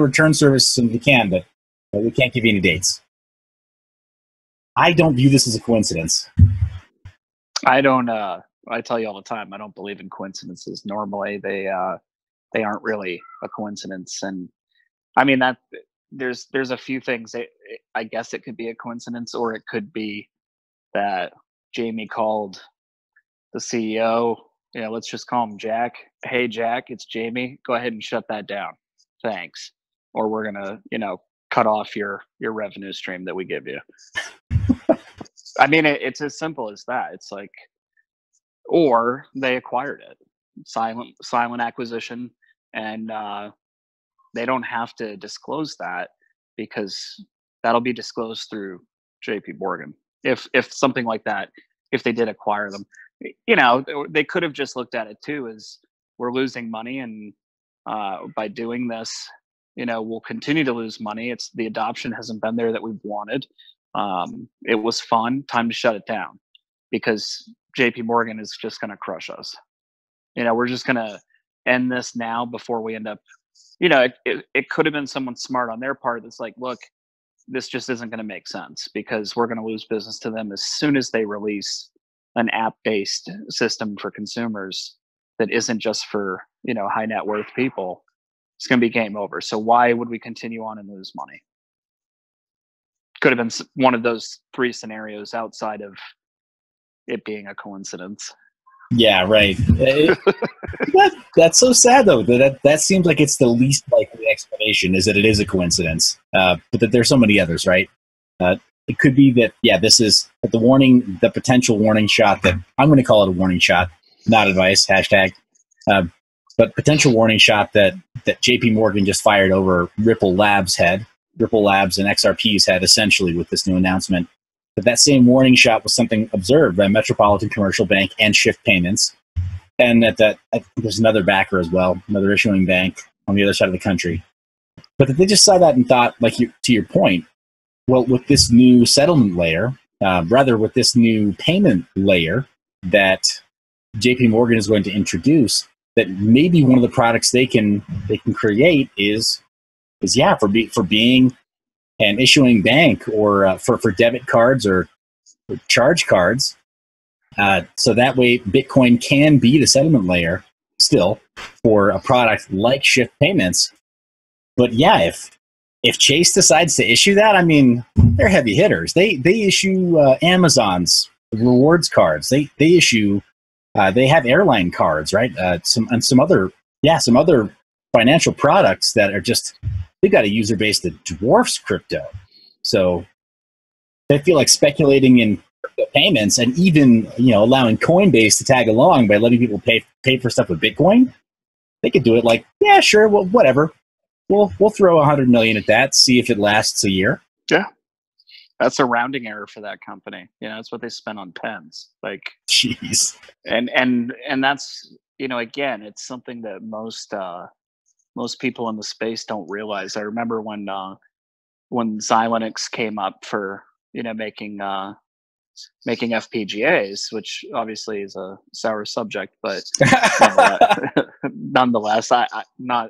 return service as soon as we can, but we can't give you any dates. I don't view this as a coincidence. I don't. I tell you all the time, I don't believe in coincidences. Normally, they aren't really a coincidence, and I mean that there's a few things. I guess it could be a coincidence, or it could be that Jamie called the CEO. Let's just call him Jack. Hey, Jack, it's Jamie. Go ahead and shut that down. Thanks. Or we're gonna, cut off your revenue stream that we give you. I mean, it's as simple as that. It's like, or they acquired it, silent acquisition, and they don't have to disclose that, because that'll be disclosed through JP Morgan. If something like that, if they did acquire them, they could have just looked at it too as, we're losing money, and by doing this, we'll continue to lose money. The adoption hasn't been there that we've wanted. It was fun. Time to shut it down, because JP Morgan is just going to crush us. We're just going to end this now before we end up, it could have been someone smart on their part that's like, look, this just isn't going to make sense, because we're going to lose business to them as soon as they release an app-based system for consumers that isn't just for, high net worth people, it's going to be game over. So why would we continue on and lose money? Could have been one of those three scenarios outside of it being a coincidence. Yeah, right. That's so sad, though. That seems like it's the least likely explanation, is that it is a coincidence. But that there's so many others, right? It could be that, this is the potential warning shot that I'm going to call it a warning shot, not advice, hashtag. But potential warning shot that JP Morgan just fired over Ripple Labs' head, Ripple Labs and XRP's head, essentially, with this new announcement. But that same warning shot was something observed by Metropolitan Commercial Bank and Shift Payments. And that there's another backer as well, another issuing bank on the other side of the country. But that they just saw that and thought, to your point, well, with this new settlement layer, with this new payment layer that JP Morgan is going to introduce, that maybe one of the products they can create is for being an issuing bank, or for debit cards or charge cards. So that way Bitcoin can be the settlement layer still for a product like Shift Payments. But if Chase decides to issue that, I mean, they're heavy hitters. They issue Amazon's rewards cards. They issue they have airline cards, right? Some other financial products that are just, they've got a user base that dwarfs crypto. So they feel like speculating in crypto payments and even allowing Coinbase to tag along by letting people pay for stuff with Bitcoin. They could do it like, yeah, sure, well, whatever. We'll throw 100 million at that, see if it lasts a year. Yeah, that's a rounding error for that company. That's what they spend on pens. Like, jeez. And that's again, it's something that most people in the space don't realize. I remember when Xilinx came up for making FPGAs, which obviously is a sour subject, but nonetheless,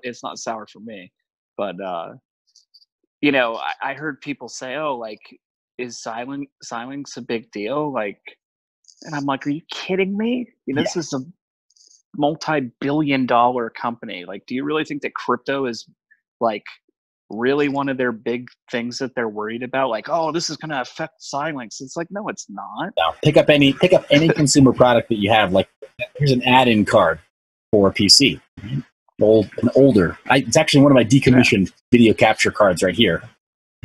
it's not sour for me. But I heard people say, "Oh, like, is Xilinx a big deal?" Like, and I'm like, "Are you kidding me? This is a multi-billion-dollar company. Like, do you really think that crypto is like really one of their big things that they're worried about? Like, oh, this is going to affect Xilinx." It's like, no, it's not. No, pick up any consumer product that you have. Like, here's an add-in card for a PC. Older. It's actually one of my decommissioned video capture cards right here.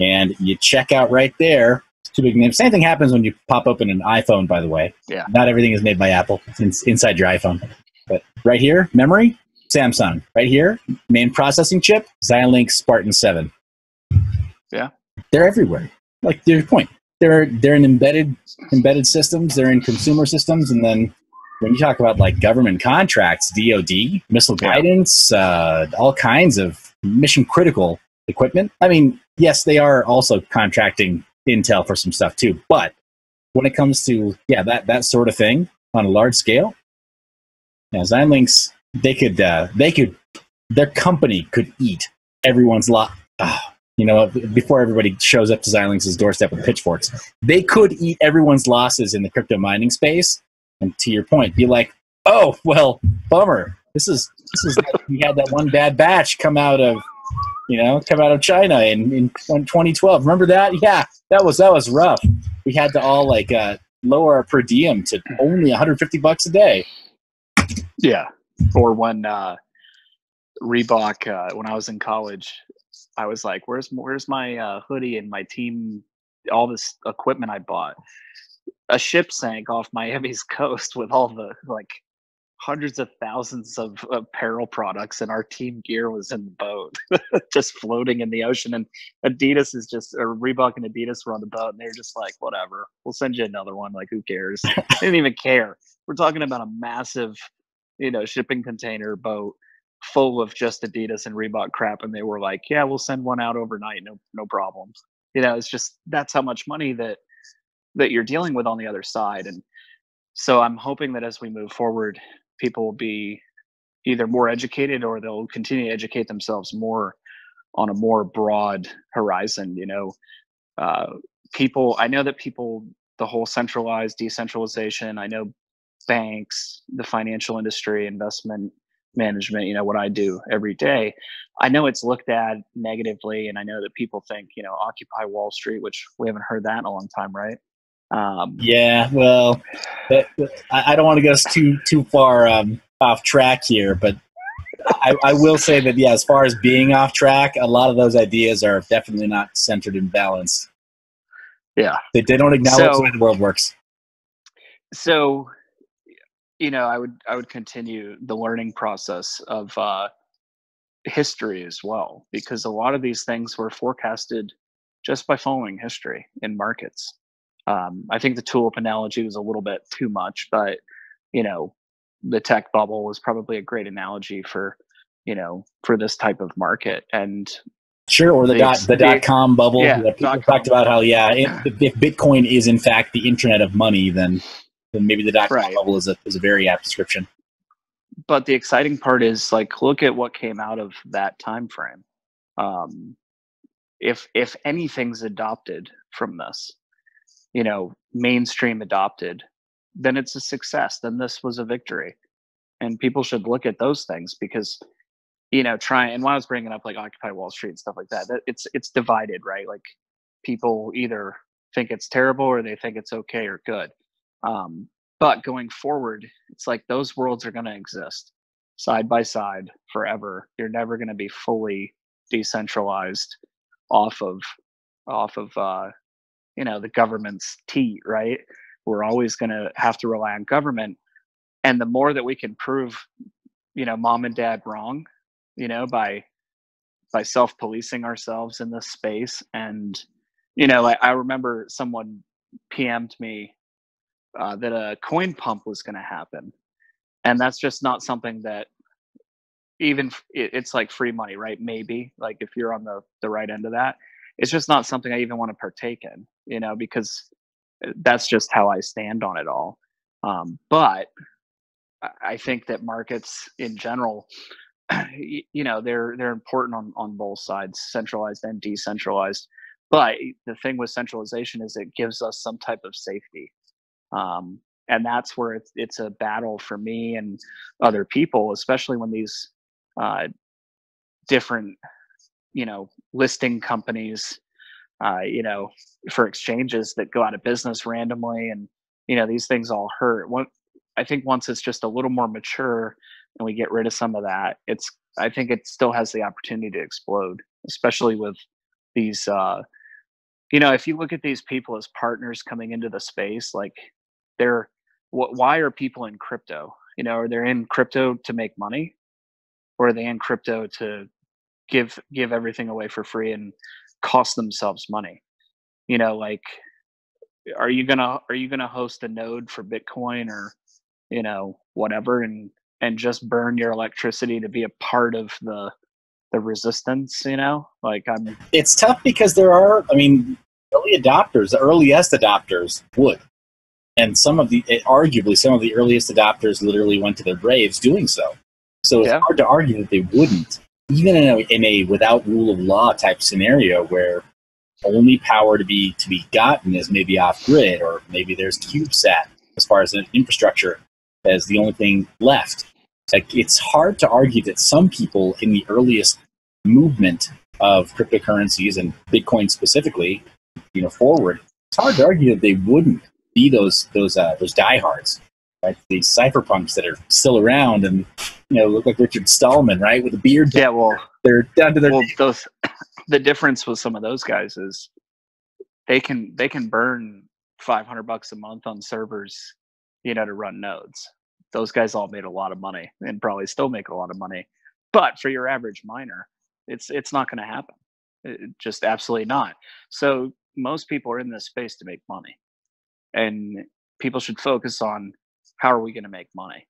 And you check out right there. It's too big a name. Same thing happens when you pop open an iPhone, by the way. Yeah. Not everything is made by Apple. It's inside your iPhone. But right here, memory, Samsung. Right here, main processing chip, Xilinx Spartan 7. Yeah. They're everywhere. Like, there's your point. They're in embedded systems. They're in consumer systems. And then when you talk about like government contracts, DoD, missile guidance, all kinds of mission critical equipment. I mean, yes, they are also contracting Intel for some stuff too. But when it comes to that sort of thing on a large scale, Xilinx, their company could eat everyone's lot. Before everybody shows up to Xilinx's doorstep with pitchforks, they could eat everyone's losses in the crypto mining space. And to your point, be like, oh, well, bummer. This is like we had that one bad batch come out of China in 2012. Remember that? Yeah, that was rough. We had to all lower our per diem to only $150 a day. Yeah. Or when Reebok, when I was in college, I was like, where's my hoodie and my team, all this equipment I bought? A ship sank off Miami's coast with all the hundreds of thousands of apparel products, and our team gear was in the boat, just floating in the ocean. And Reebok and Adidas were on the boat, and they're just like, whatever, we'll send you another one. Like, who cares? They didn't even care. We're talking about a massive, shipping container boat full of just Adidas and Reebok crap, and they were like, yeah, we'll send one out overnight, no problem. It's just, that's how much money that you're dealing with on the other side. And so I'm hoping that as we move forward, people will be either more educated or they'll continue to educate themselves more on a more broad horizon. I know that people the whole centralized decentralization. I know banks, the financial industry, investment management, what I do every day. I know it's looked at negatively, and I know that people think, Occupy Wall Street, which we haven't heard that in a long time, right? Yeah, well, I don't want to go too far off track here, but I will say that, yeah, as far as being off track, a lot of those ideas are definitely not centered and balanced. Yeah. They don't acknowledge the way the world works. So, I would continue the learning process of history as well, because a lot of these things were forecasted just by following history in markets. I think the tulip analogy was a little bit too much, but the tech bubble was probably a great analogy for for this type of market. And sure, or the dot-com bubble. Yeah, people talked about how if Bitcoin is in fact the internet of money, then maybe the dot-com bubble is a very apt description. But the exciting part is, like, look at what came out of that time frame. If anything's adopted from this, mainstream adopted, then it's a success. Then this was a victory, and people should look at those things, because and when I was bringing up like Occupy Wall Street and stuff like that, it's divided, right? Like, people either think it's terrible or they think it's okay or good. But going forward, it's like those worlds are going to exist side by side forever. You're never going to be fully decentralized off of the government's teat, right? We're always going to have to rely on government, and the more that we can prove, mom and dad wrong, by self-policing ourselves in this space. And I remember someone PM'd me that a coin pump was going to happen, and that's just not something that it's like free money, right? Maybe, like, if you're on the right end of that, it's just not something I even want to partake in, because that's just how I stand on it all. But I think that markets in general, they're important on both sides, centralized and decentralized. But the thing with centralization is it gives us some type of safety. And that's where it's a battle for me and other people, especially when these different, listing companies, for exchanges that go out of business randomly, and these things all hurt. I think once it's just a little more mature and we get rid of some of that, I think it still has the opportunity to explode, especially with these. If you look at these people as partners coming into the space, like, why are people in crypto? Are they in crypto to make money, or are they in crypto to give everything away for free and cost themselves money? Like, are you gonna host a node for Bitcoin or whatever, and just burn your electricity to be a part of the resistance? Like, it's tough because there are, early adopters, the earliest adopters would. And arguably some of the earliest adopters literally went to their graves doing so. So it's hard to argue that they wouldn't, even in a without rule of law type scenario where only power to be gotten is maybe off grid, or maybe there's CubeSat as far as an infrastructure as the only thing left. Like, it's hard to argue that some people in the earliest movement of cryptocurrencies and Bitcoin specifically, forward, it's hard to argue that they wouldn't be those diehards, right? These cypherpunks that are still around and look like Richard Stallman, right, with a beard. Yeah, well, they're down to their. Well, the difference with some of those guys is they can burn $500 a month on servers, to run nodes. Those guys all made a lot of money and probably still make a lot of money. But for your average miner, it's not going to happen. Just absolutely not. So most people are in this space to make money, and people should focus on how are we going to make money.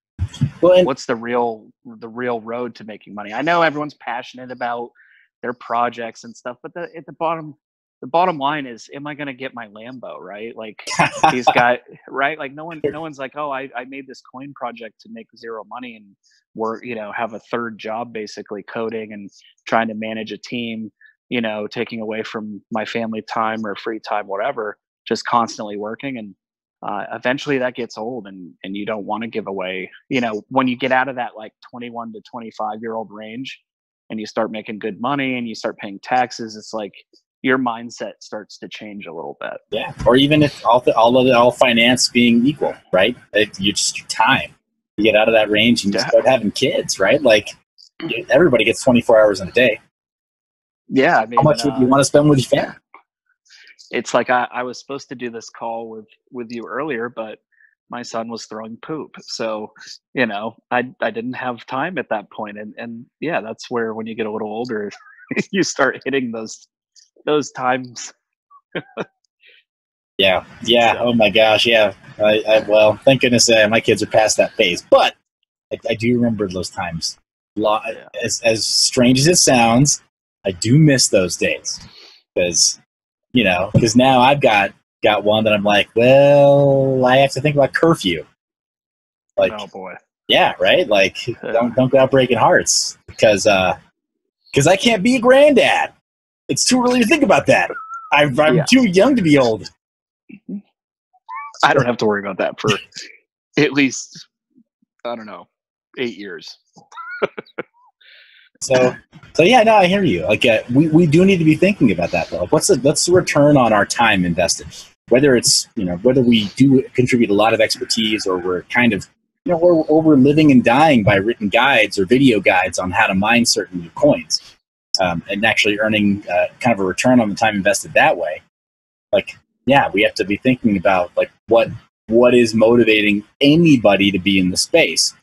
Well, what's the real road to making money? I know everyone's passionate about their projects and stuff, but the bottom line is, am I going to get my Lambo, right? Like, these guys, right? Like, no one's like, oh, I made this coin project to make zero money and work, have a third job basically coding and trying to manage a team, taking away from my family time or free time, whatever. just constantly working. And eventually that gets old, and you don't want to give away, when you get out of that like 21 to 25-year-old range and you start making good money and you start paying taxes, it's like your mindset starts to change a little bit. Yeah. Or even if all finance being equal, right? You just your time. You get out of that range and you start having kids, right? Like everybody gets 24 hours in a day. Yeah. I mean, how much would you want to spend with your family? It's like I was supposed to do this call with you earlier, but my son was throwing poop. So, I didn't have time at that point. And yeah, that's where when you get a little older, you start hitting those times. Yeah. So. Oh my gosh. Yeah. Well, thank goodness my kids are past that phase. But I do remember those times. As strange as it sounds, I do miss those days because now I've got one that I'm like, well, I have to think about curfew. Like, oh boy. Yeah, right. Like, don't go out breaking hearts because I can't be a granddad. It's too early to think about that. I'm too young to be old. I don't have to worry about that for at least, I don't know, 8 years. So yeah, no, I hear you. Like, we do need to be thinking about that though. What's the return on our time invested? Whether it's whether we do contribute a lot of expertise, or we're kind of or we're living and dying by written guides or video guides on how to mine certain new coins, and actually earning kind of a return on the time invested that way. Like, yeah, we have to be thinking about like what is motivating anybody to be in the space.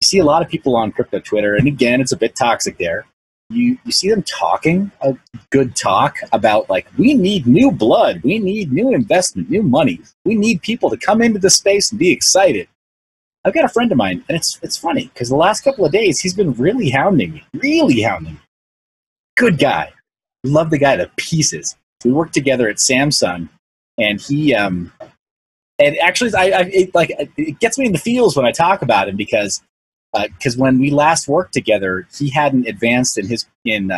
You see a lot of people on crypto Twitter, and again, it's a bit toxic there. You see them talking a good talk about like, we need new blood, we need new investment, new money, we need people to come into the space and be excited. I've got a friend of mine, and it's funny because the last couple of days he's been really hounding me. Good guy, love the guy to pieces. We worked together at Samsung, and he and actually it gets me in the feels when I talk about him because when we last worked together, he hadn't advanced within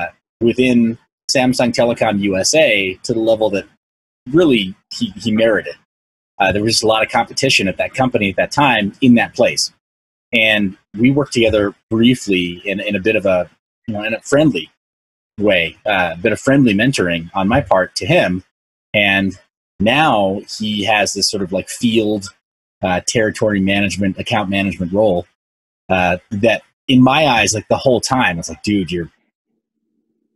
Samsung Telecom USA to the level that really he merited. There was just a lot of competition at that company at that time in that place, and we worked together briefly in a bit of a in a friendly way, a bit of friendly mentoring on my part to him, and now he has this sort of like field territory management, account management role. That in my eyes, like the whole time, it's like, dude,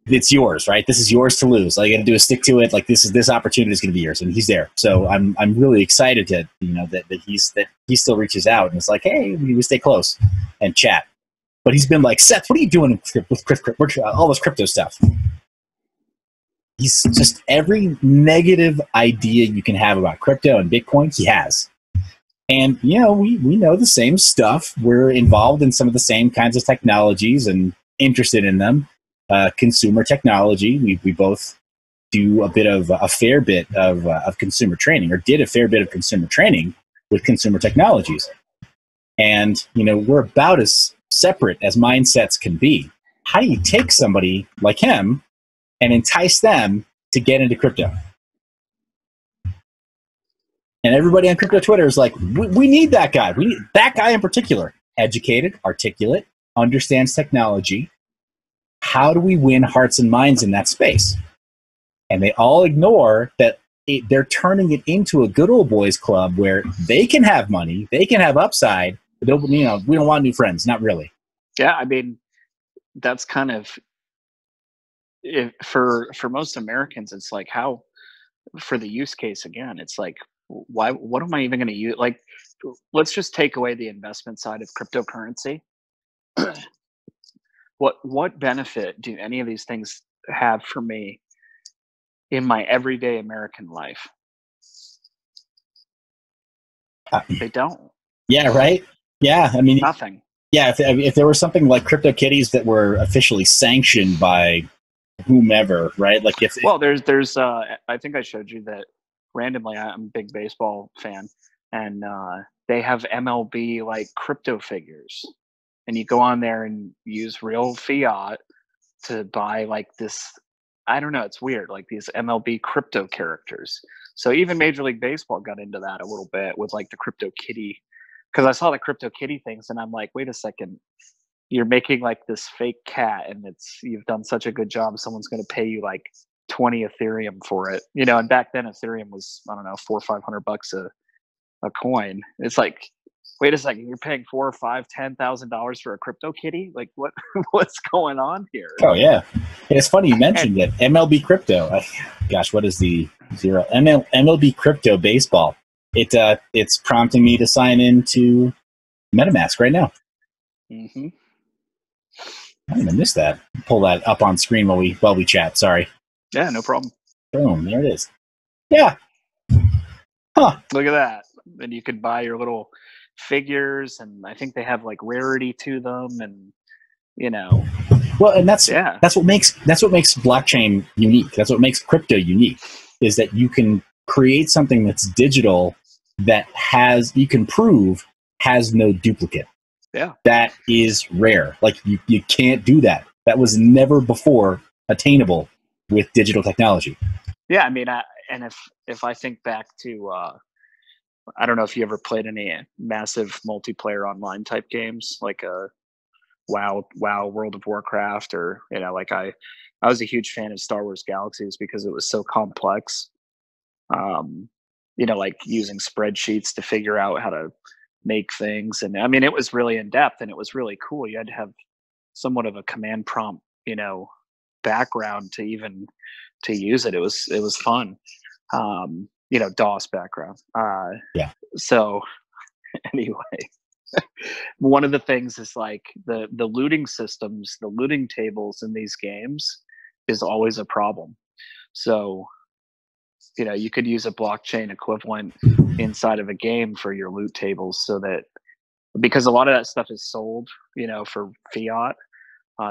it's yours, right? This is yours to lose. All you got to do is stick to it. Like this opportunity is going to be yours, and he's there. So I'm really excited to that he still reaches out and it's like, hey, we stay close and chat. But he's been like, Seth, what are you doing with all this crypto stuff? He's just every negative idea you can have about crypto and Bitcoin, he has. And, we know the same stuff. We're involved in some of the same kinds of technologies and interested in them. Consumer technology, we both do a fair bit of consumer training, or did a fair bit of consumer training with consumer technologies. And, we're about as separate as mindsets can be. How do you take somebody like him and entice them to get into crypto? And everybody on crypto Twitter is like, we need that guy. We need that guy in particular. Educated, articulate, understands technology. How do we win hearts and minds in that space? And they all ignore that they're turning it into a good old boys club where they can have money, they can have upside. But we don't want new friends. Not really. Yeah, I mean, that's kind of for most Americans. It's like, how for the use case again. It's like, why? What am I even going to use? Like, let's just take away the investment side of cryptocurrency. What benefit do any of these things have for me in my everyday American life? They don't. Yeah, right. Yeah, I mean, nothing. Yeah, if there was something like CryptoKitties that were officially sanctioned by whomever, right? Like there's I think I showed you that randomly. I'm a big baseball fan, and they have MLB like crypto figures, and you go on there and use real fiat to buy like this. I don't know, it's weird, like these MLB crypto characters. So even Major League Baseball got into that a little bit with like the crypto kitty, because I saw the crypto kitty things and I'm like, wait a second, you're making like this fake cat and you've done such a good job, someone's going to pay you like 20 Ethereum for it, and back then Ethereum was, I don't know, 400 or 500 bucks a coin. It's like, wait a second, you're paying $4,000 or $5,000, $10,000 for a crypto kitty? Like what what's going on here? Oh yeah, it's funny you mentioned it. MLB crypto. Gosh, what is the zero? MLB crypto baseball. It's prompting me to sign into MetaMask right now. Mm-hmm. I didn't even miss that. Pull that up on screen while we chat. Sorry. Yeah, no problem. Boom, there it is. Yeah. Huh. Look at that. And you could buy your little figures, and I think they have like rarity to them, and Well, and that's what makes blockchain unique. That's what makes crypto unique, is that you can create something that's digital that you can prove has no duplicate. Yeah. That is rare. Like you can't do that. That was never before attainable with digital technology. Yeah, I mean, and if I think back to, I don't know if you ever played any massive multiplayer online type games like WoW, World of Warcraft, or like I was a huge fan of Star Wars Galaxies because it was so complex. Like using spreadsheets to figure out how to make things, and I mean it was really in depth and it was really cool. You had to have somewhat of a command prompt, background to use it. It was fun. DOS background. Yeah. So anyway, one of the things is like the looting systems, the looting tables in these games is always a problem. So, you could use a blockchain equivalent inside of a game for your loot tables, so that, because a lot of that stuff is sold, for fiat.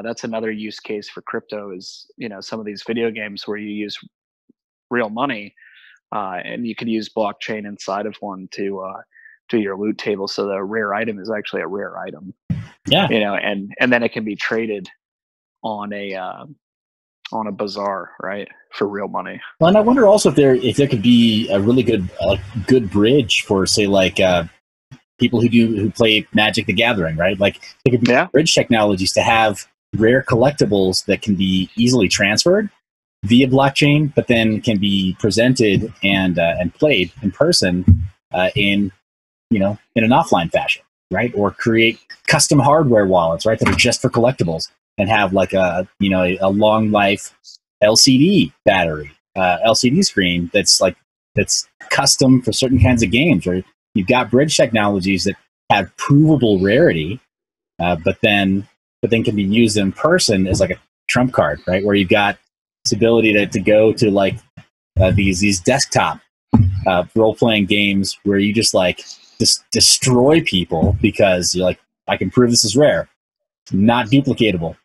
That's another use case for crypto is, some of these video games where you use real money, and you could use blockchain inside of one to your loot table, so the rare item is actually a rare item. Yeah. And then it can be traded on a bazaar, right, for real money. Well, and I wonder also if there could be a really good bridge for, say, like people who play Magic the Gathering, right? Like there could be bridge technologies to have rare collectibles that can be easily transferred via blockchain, but then can be presented and played in person in an offline fashion, right? Or create custom hardware wallets, right, that are just for collectibles and have like a long life LCD battery, LCD screen that's custom for certain kinds of games. Right? You've got bridge technologies that have provable rarity, but then can be used in person as like a trump card, right? Where you've got this ability to go to like these desktop role playing games where you just destroy people because you're like, I can prove this is rare, not duplicatable.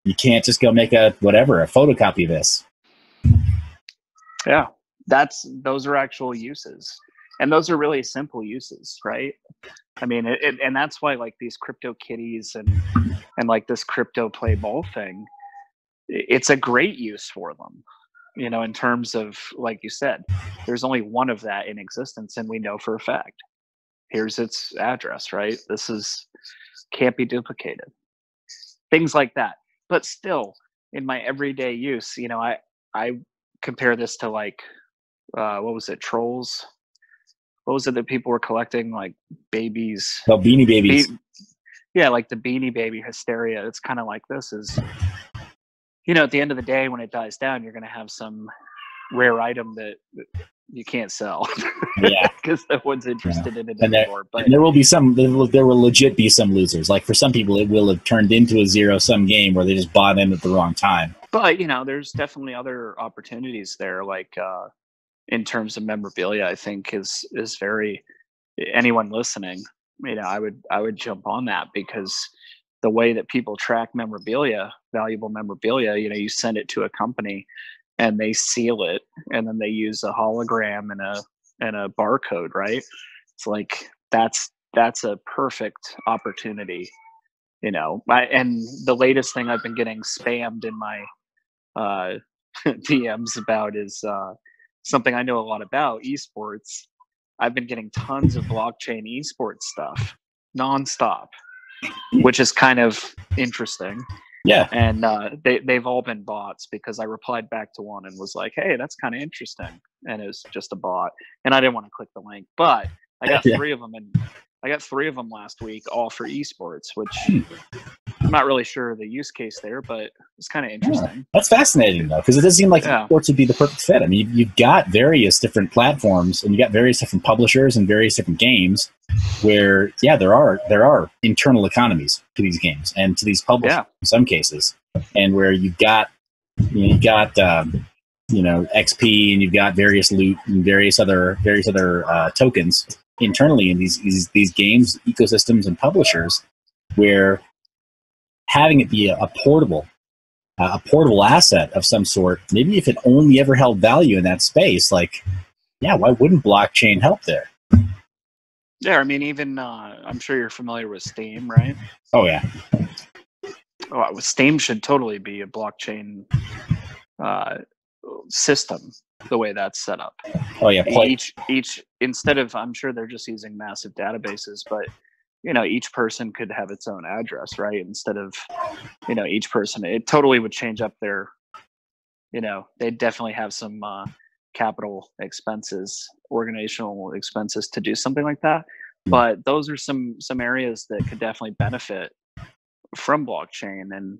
You can't just go make a photocopy of this. Yeah, those are actual uses, and those are really simple uses, right? I mean, and that's why like these crypto kitties and like this crypto play ball thing, it's a great use for them. In terms of, like you said, there's only one of that in existence, and we know for a fact. Here's its address, right? Can't be duplicated. Things like that. But still, in my everyday use, I compare this to like, what was it, trolls? What was it that people were collecting, like babies? Oh, Beanie Babies. Yeah, like the Beanie Baby hysteria. It's kind of like this is, at the end of the day, when it dies down, you're going to have some rare item that you can't sell. Yeah, because no one's interested in it and anymore. But there will be there will legit be some losers. Like for some people, it will have turned into a zero-sum game where they just bought in at the wrong time. But there's definitely other opportunities there. Like in terms of memorabilia, I think is very, anyone listening, I would jump on that, because the way that people track memorabilia, valuable memorabilia, you send it to a company and they seal it, and then they use a hologram and a barcode, right? It's like that's a perfect opportunity, and the latest thing, I've been getting spammed in my DMs about is something I know a lot about, esports. I've been getting tons of blockchain esports stuff nonstop, which is kind of interesting. Yeah. And they've all been bots, because I replied back to one and was like, hey, that's kind of interesting. And it was just a bot. And I didn't want to click the link, but I got three of them, and I got 3 of them last week, all for esports, which I'm not really sure of the use case there, but it's kind of interesting. That's fascinating, though, because it does seem like esports would be the perfect fit. I mean, you've got various different platforms, and you got various different publishers and various different games where, there are internal economies to these games and to these publishers in some cases, and where you've got XP, and you've got various loot and various other tokens internally in these games ecosystems and publishers, where having it be a portable asset of some sort, maybe if it only ever held value in that space, like, why wouldn't blockchain help there? Yeah, I mean, even I'm sure you're familiar with Steam, right? Oh yeah. Oh, Steam should totally be a blockchain system, the way that's set up. Oh yeah. Each instead of, I'm sure they're just using massive databases, but each person could have its own address, right? Instead of, each person, it totally would change up their, they'd definitely have some capital expenses, organizational expenses to do something like that. But those are some areas that could definitely benefit from blockchain. And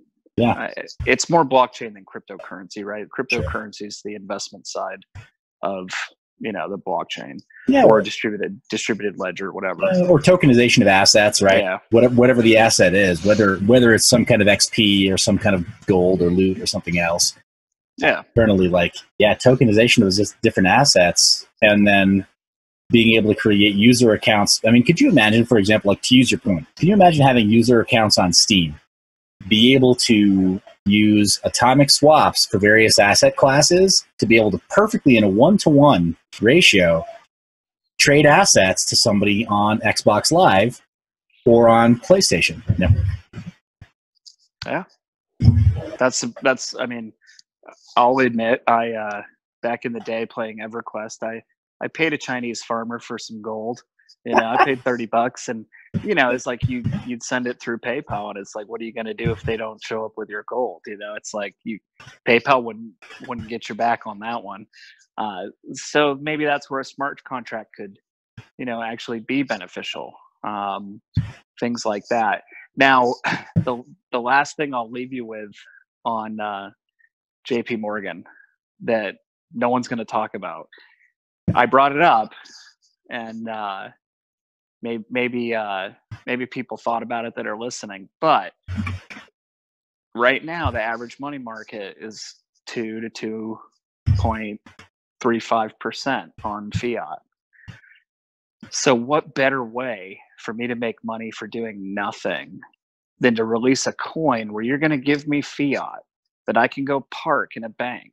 it's more blockchain than cryptocurrency, right? Cryptocurrency is the investment side of the blockchain, or distributed ledger, whatever, or tokenization of assets, right? Whatever the asset is, whether it's some kind of XP or some kind of gold or loot or something else. Internally, tokenization of just different assets, and then being able to create user accounts. I mean, could you imagine, for example, like, to use your point, can you imagine having user accounts on Steam, be able to use atomic swaps for various asset classes to be able to perfectly, in a 1-to-1 ratio, trade assets to somebody on Xbox Live or on PlayStation? That's I mean, I'll admit, I back in the day playing EverQuest, I paid a Chinese farmer for some gold. I paid $30, and it's like you'd send it through PayPal, and it's like, what are you going to do if they don't show up with your gold? It's like PayPal wouldn't get your back on that one. So maybe that's where a smart contract could, actually be beneficial. Things like that. Now, the last thing I'll leave you with on JP Morgan that no one's going to talk about. I brought it up, and maybe people thought about it that are listening, but right now the average money market is 2 to 2.35% on fiat. So what better way for me to make money for doing nothing than to release a coin where you're going to give me fiat that I can go park in a bank,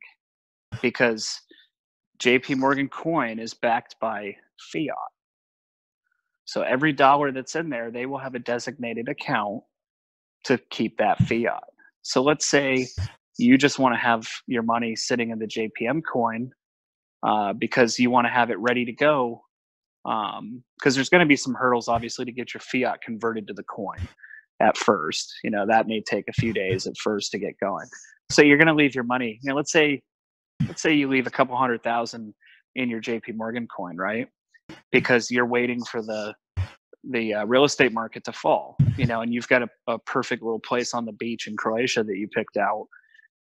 because JP Morgan coin is backed by fiat. So every dollar that's in there, they will have a designated account to keep that fiat. So let's say you just want to have your money sitting in the JPM coin because you want to have it ready to go, because there's going to be some hurdles, obviously, to get your fiat converted to the coin at first. That may take a few days at first to get going. So you're going to leave your money. Let's say you leave a couple $100,000 in your JP Morgan coin, right? Because you're waiting for the real estate market to fall, and you've got a perfect little place on the beach in Croatia that you picked out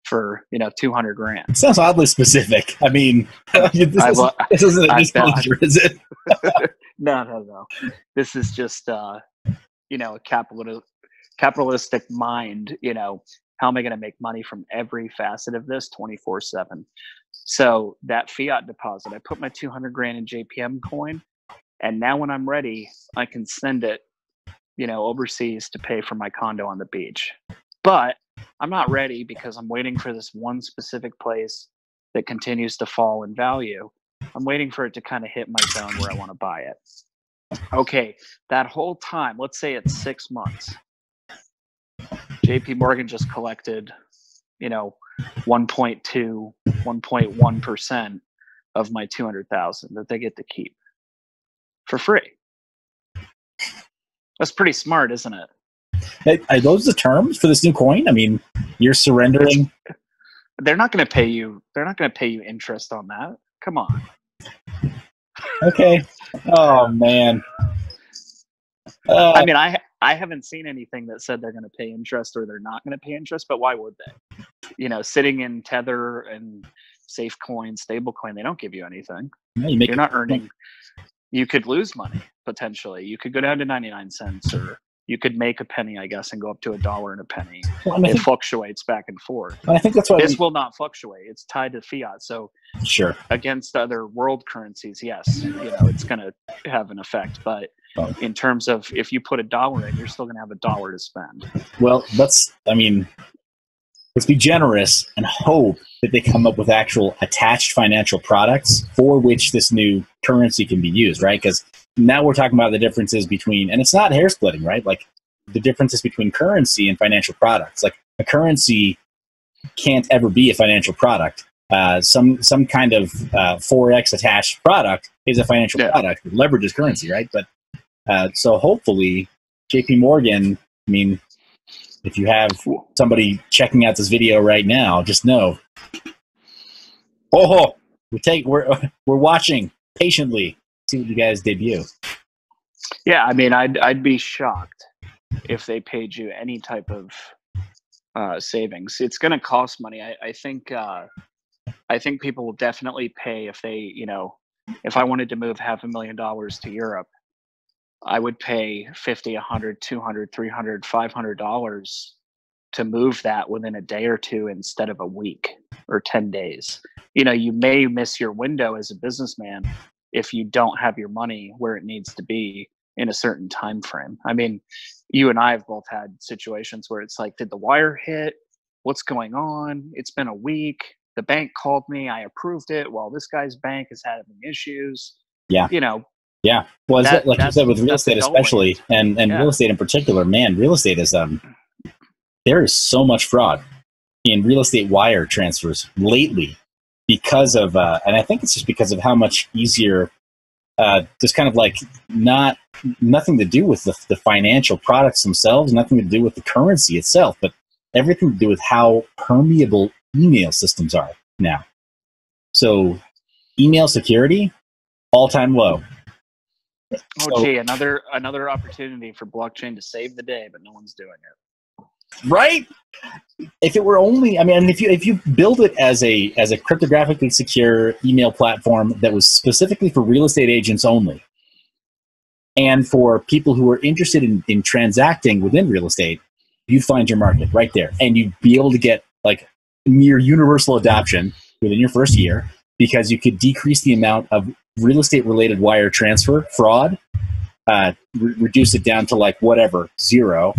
for $200,000. It sounds oddly specific. I mean, this isn't a disclosure, is it? No. This is just a capitalistic mind. How am I going to make money from every facet of this 24/7? So that fiat deposit, I put my $200,000 in JPM coin, and now when I'm ready, I can send it, overseas to pay for my condo on the beach. But I'm not ready because I'm waiting for this one specific place that continues to fall in value. I'm waiting for it to kind of hit my zone where I want to buy it. Okay, that whole time, let's say it's 6 months. JP Morgan just collected, 1.2, 1.1% of my 200,000 that they get to keep for free. That's pretty smart, isn't it? Are those the terms for this new coin? I mean, you're surrendering. They're not going to pay you. They're not going to pay you interest on that. Come on. Okay. Oh man. I mean, I haven't seen anything that said they're going to pay interest or they're not going to pay interest, but why would they? Sitting in Tether and Safecoin, Stablecoin, they don't give you anything. Yeah, you're not earning. You could lose money potentially. You could go down to 99 cents, or you could make a penny, I guess, and go up to $1 and a penny. Well, it fluctuates back and forth. I think that's why this will not fluctuate. It's tied to fiat. So sure, against other world currencies, yes, it's going to have an effect. But in terms of if you put $1 in, you're still going to have $1 to spend. Well, let's be generous and hope that they come up with actual attached financial products for which this new currency can be used, right? Because now we're talking about the differences between, and it's not hair splitting, right? Like the differences between currency and financial products. Like a currency can't ever be a financial product. Some kind of Forex attached product is a financial product that leverages currency, right? But so hopefully JP Morgan, I mean, if you have somebody checking out this video right now, just know, we're watching patiently. See what you guys debut. Yeah, I mean, I'd be shocked if they paid you any type of savings. It's going to cost money. I think people will definitely pay if they, if I wanted to move $500,000 to Europe, I would pay $50, $100, $200, $300, $500 to move that within a day or two instead of a week or 10 days. You may miss your window as a businessman if you don't have your money where it needs to be in a certain time frame. I mean, you and I have both had situations where it's like, did the wire hit? What's going on? It's been a week. The bank called me. I approved it. Well, this guy's bank is having issues. Yeah. Yeah. Well, like you said, with real estate especially, and real estate in particular, man, real estate is, there is so much fraud in real estate wire transfers lately because of, and I think it's just because of how much easier, just kind of like nothing to do with the financial products themselves, nothing to do with the currency itself, but everything to do with how permeable email systems are now. So email security, all-time low. Gee, another opportunity for blockchain to save the day, but no one's doing it. Right? If it were only, I mean, if you build it as a cryptographically secure email platform that was specifically for real estate agents only, and for people who are interested in transacting within real estate, you'd find your market right there, and you'd be able to get like near universal adoption within your first year because you could decrease the amount of real estate related wire transfer fraud, reduce it down to like whatever, 0.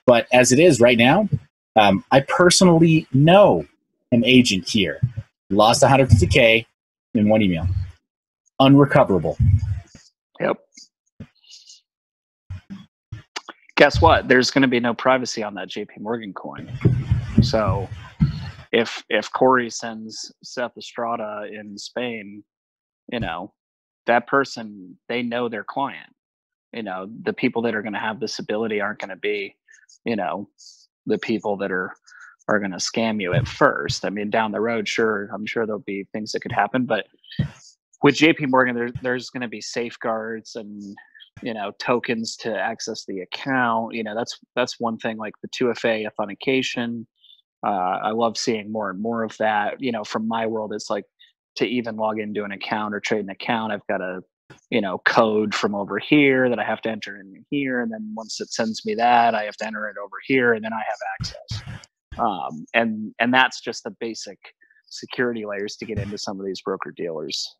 But as it is right now, I personally know an agent here lost $150K in one email, unrecoverable. Yep. Guess what? There's going to be no privacy on that JP Morgan coin. So if Corey sends Seth Estrada in Spain, that person, they know their client. The people that are going to have this ability aren't going to be, the people that are going to scam you at first. I mean, down the road, sure, I'm sure there'll be things that could happen, but with JP Morgan, there's going to be safeguards and, tokens to access the account. That's one thing, like the 2FA authentication. I love seeing more and more of that. From my world, it's like, to even log into an account or trade an account, I've got a, code from over here that I have to enter in here. And then once it sends me that, I have to enter it over here, and then I have access. And that's just the basic security layers to get into some of these broker dealers.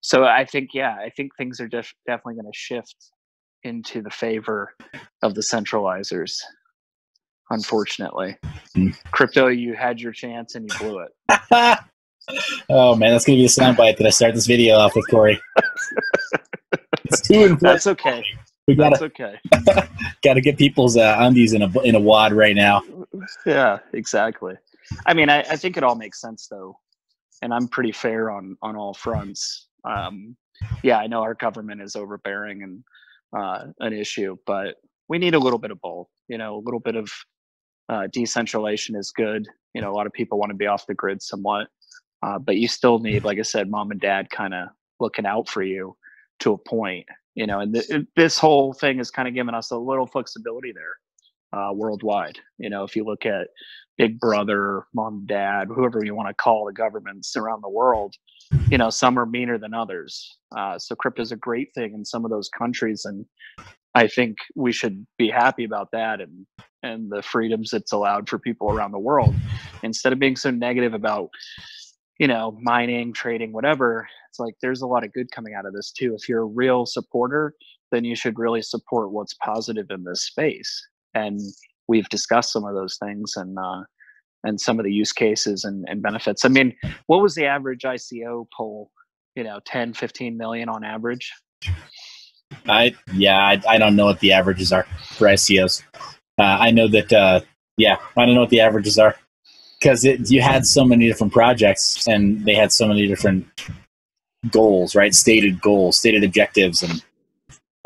So I think things are definitely going to shift into the favor of the centralizers. Unfortunately, crypto, you had your chance and you blew it. Oh man, that's gonna be the soundbite that I start this video off with, Corey. It's too important. That's okay. Gotta get people's undies in a wad right now. Yeah, exactly. I mean, I think it all makes sense though, and I'm pretty fair on all fronts. Yeah, I know our government is overbearing and an issue, but we need a little bit of both. You know, a little bit of decentralization is good. You know, a lot of people want to be off the grid somewhat, but you still need, like I said, mom and dad kind of looking out for you to a point. You know, and this whole thing is kind of giving us a little flexibility there worldwide. You know, if you look at Big Brother, mom, dad, whoever you want to call the governments around the world, you know, some are meaner than others. So crypto is a great thing in some of those countries, and I think we should be happy about that and the freedoms it's allowed for people around the world, instead of being so negative about, you know, mining, trading, whatever. It's like there's a lot of good coming out of this too. If you're a real supporter, then you should really support what's positive in this space. And we've discussed some of those things and some of the use cases and benefits. I mean, what was the average ICO poll? You know, 10, 15 million on average. I don't know what the averages are for ICOs. I know that I don't know what the averages are, because you had so many different projects and they had so many different goals, right? Stated goals, stated objectives, and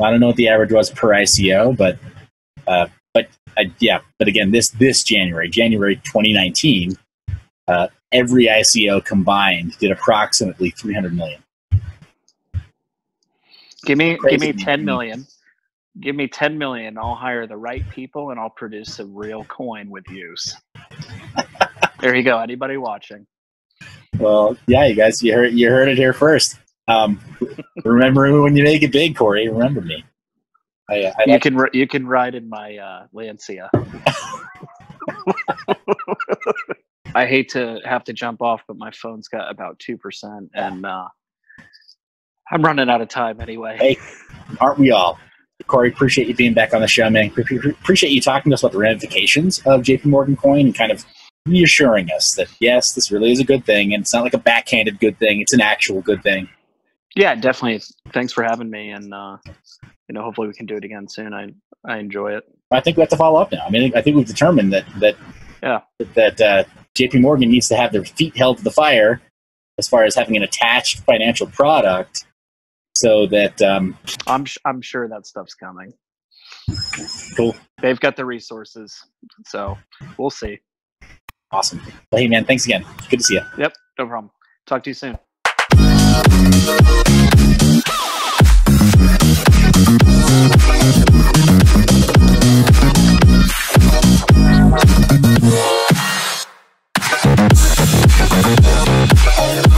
I don't know what the average was per ICO, but again, this January 2019, every ICO combined did approximately 300 million. Give me 10 million. Give me 10 million. I'll hire the right people and I'll produce a real coin with use. There you go. Anybody watching? Well, yeah, you guys, you heard it here first. Remember when you make it big, Corey. Remember me. You can ride in my Lancia. I hate to have to jump off, but my phone's got about 2%, and I'm running out of time anyway. Hey, aren't we all? Corey, appreciate you being back on the show, man. Appreciate you talking to us about the ramifications of JP Morgan coin and kind of reassuring us that, yes, this really is a good thing, and it's not like a backhanded good thing. It's an actual good thing. Yeah, definitely. Thanks for having me, and you know, hopefully we can do it again soon. I enjoy it. I think we have to follow up now. I mean, I think we've determined that JP Morgan needs to have their feet held to the fire as far as having an attached financial product, so that I'm sure that stuff's coming. Cool. They've got the resources, so we'll see. Awesome. Well, hey, man, thanks again. Good to see you. Yep, no problem. Talk to you soon. Yeah.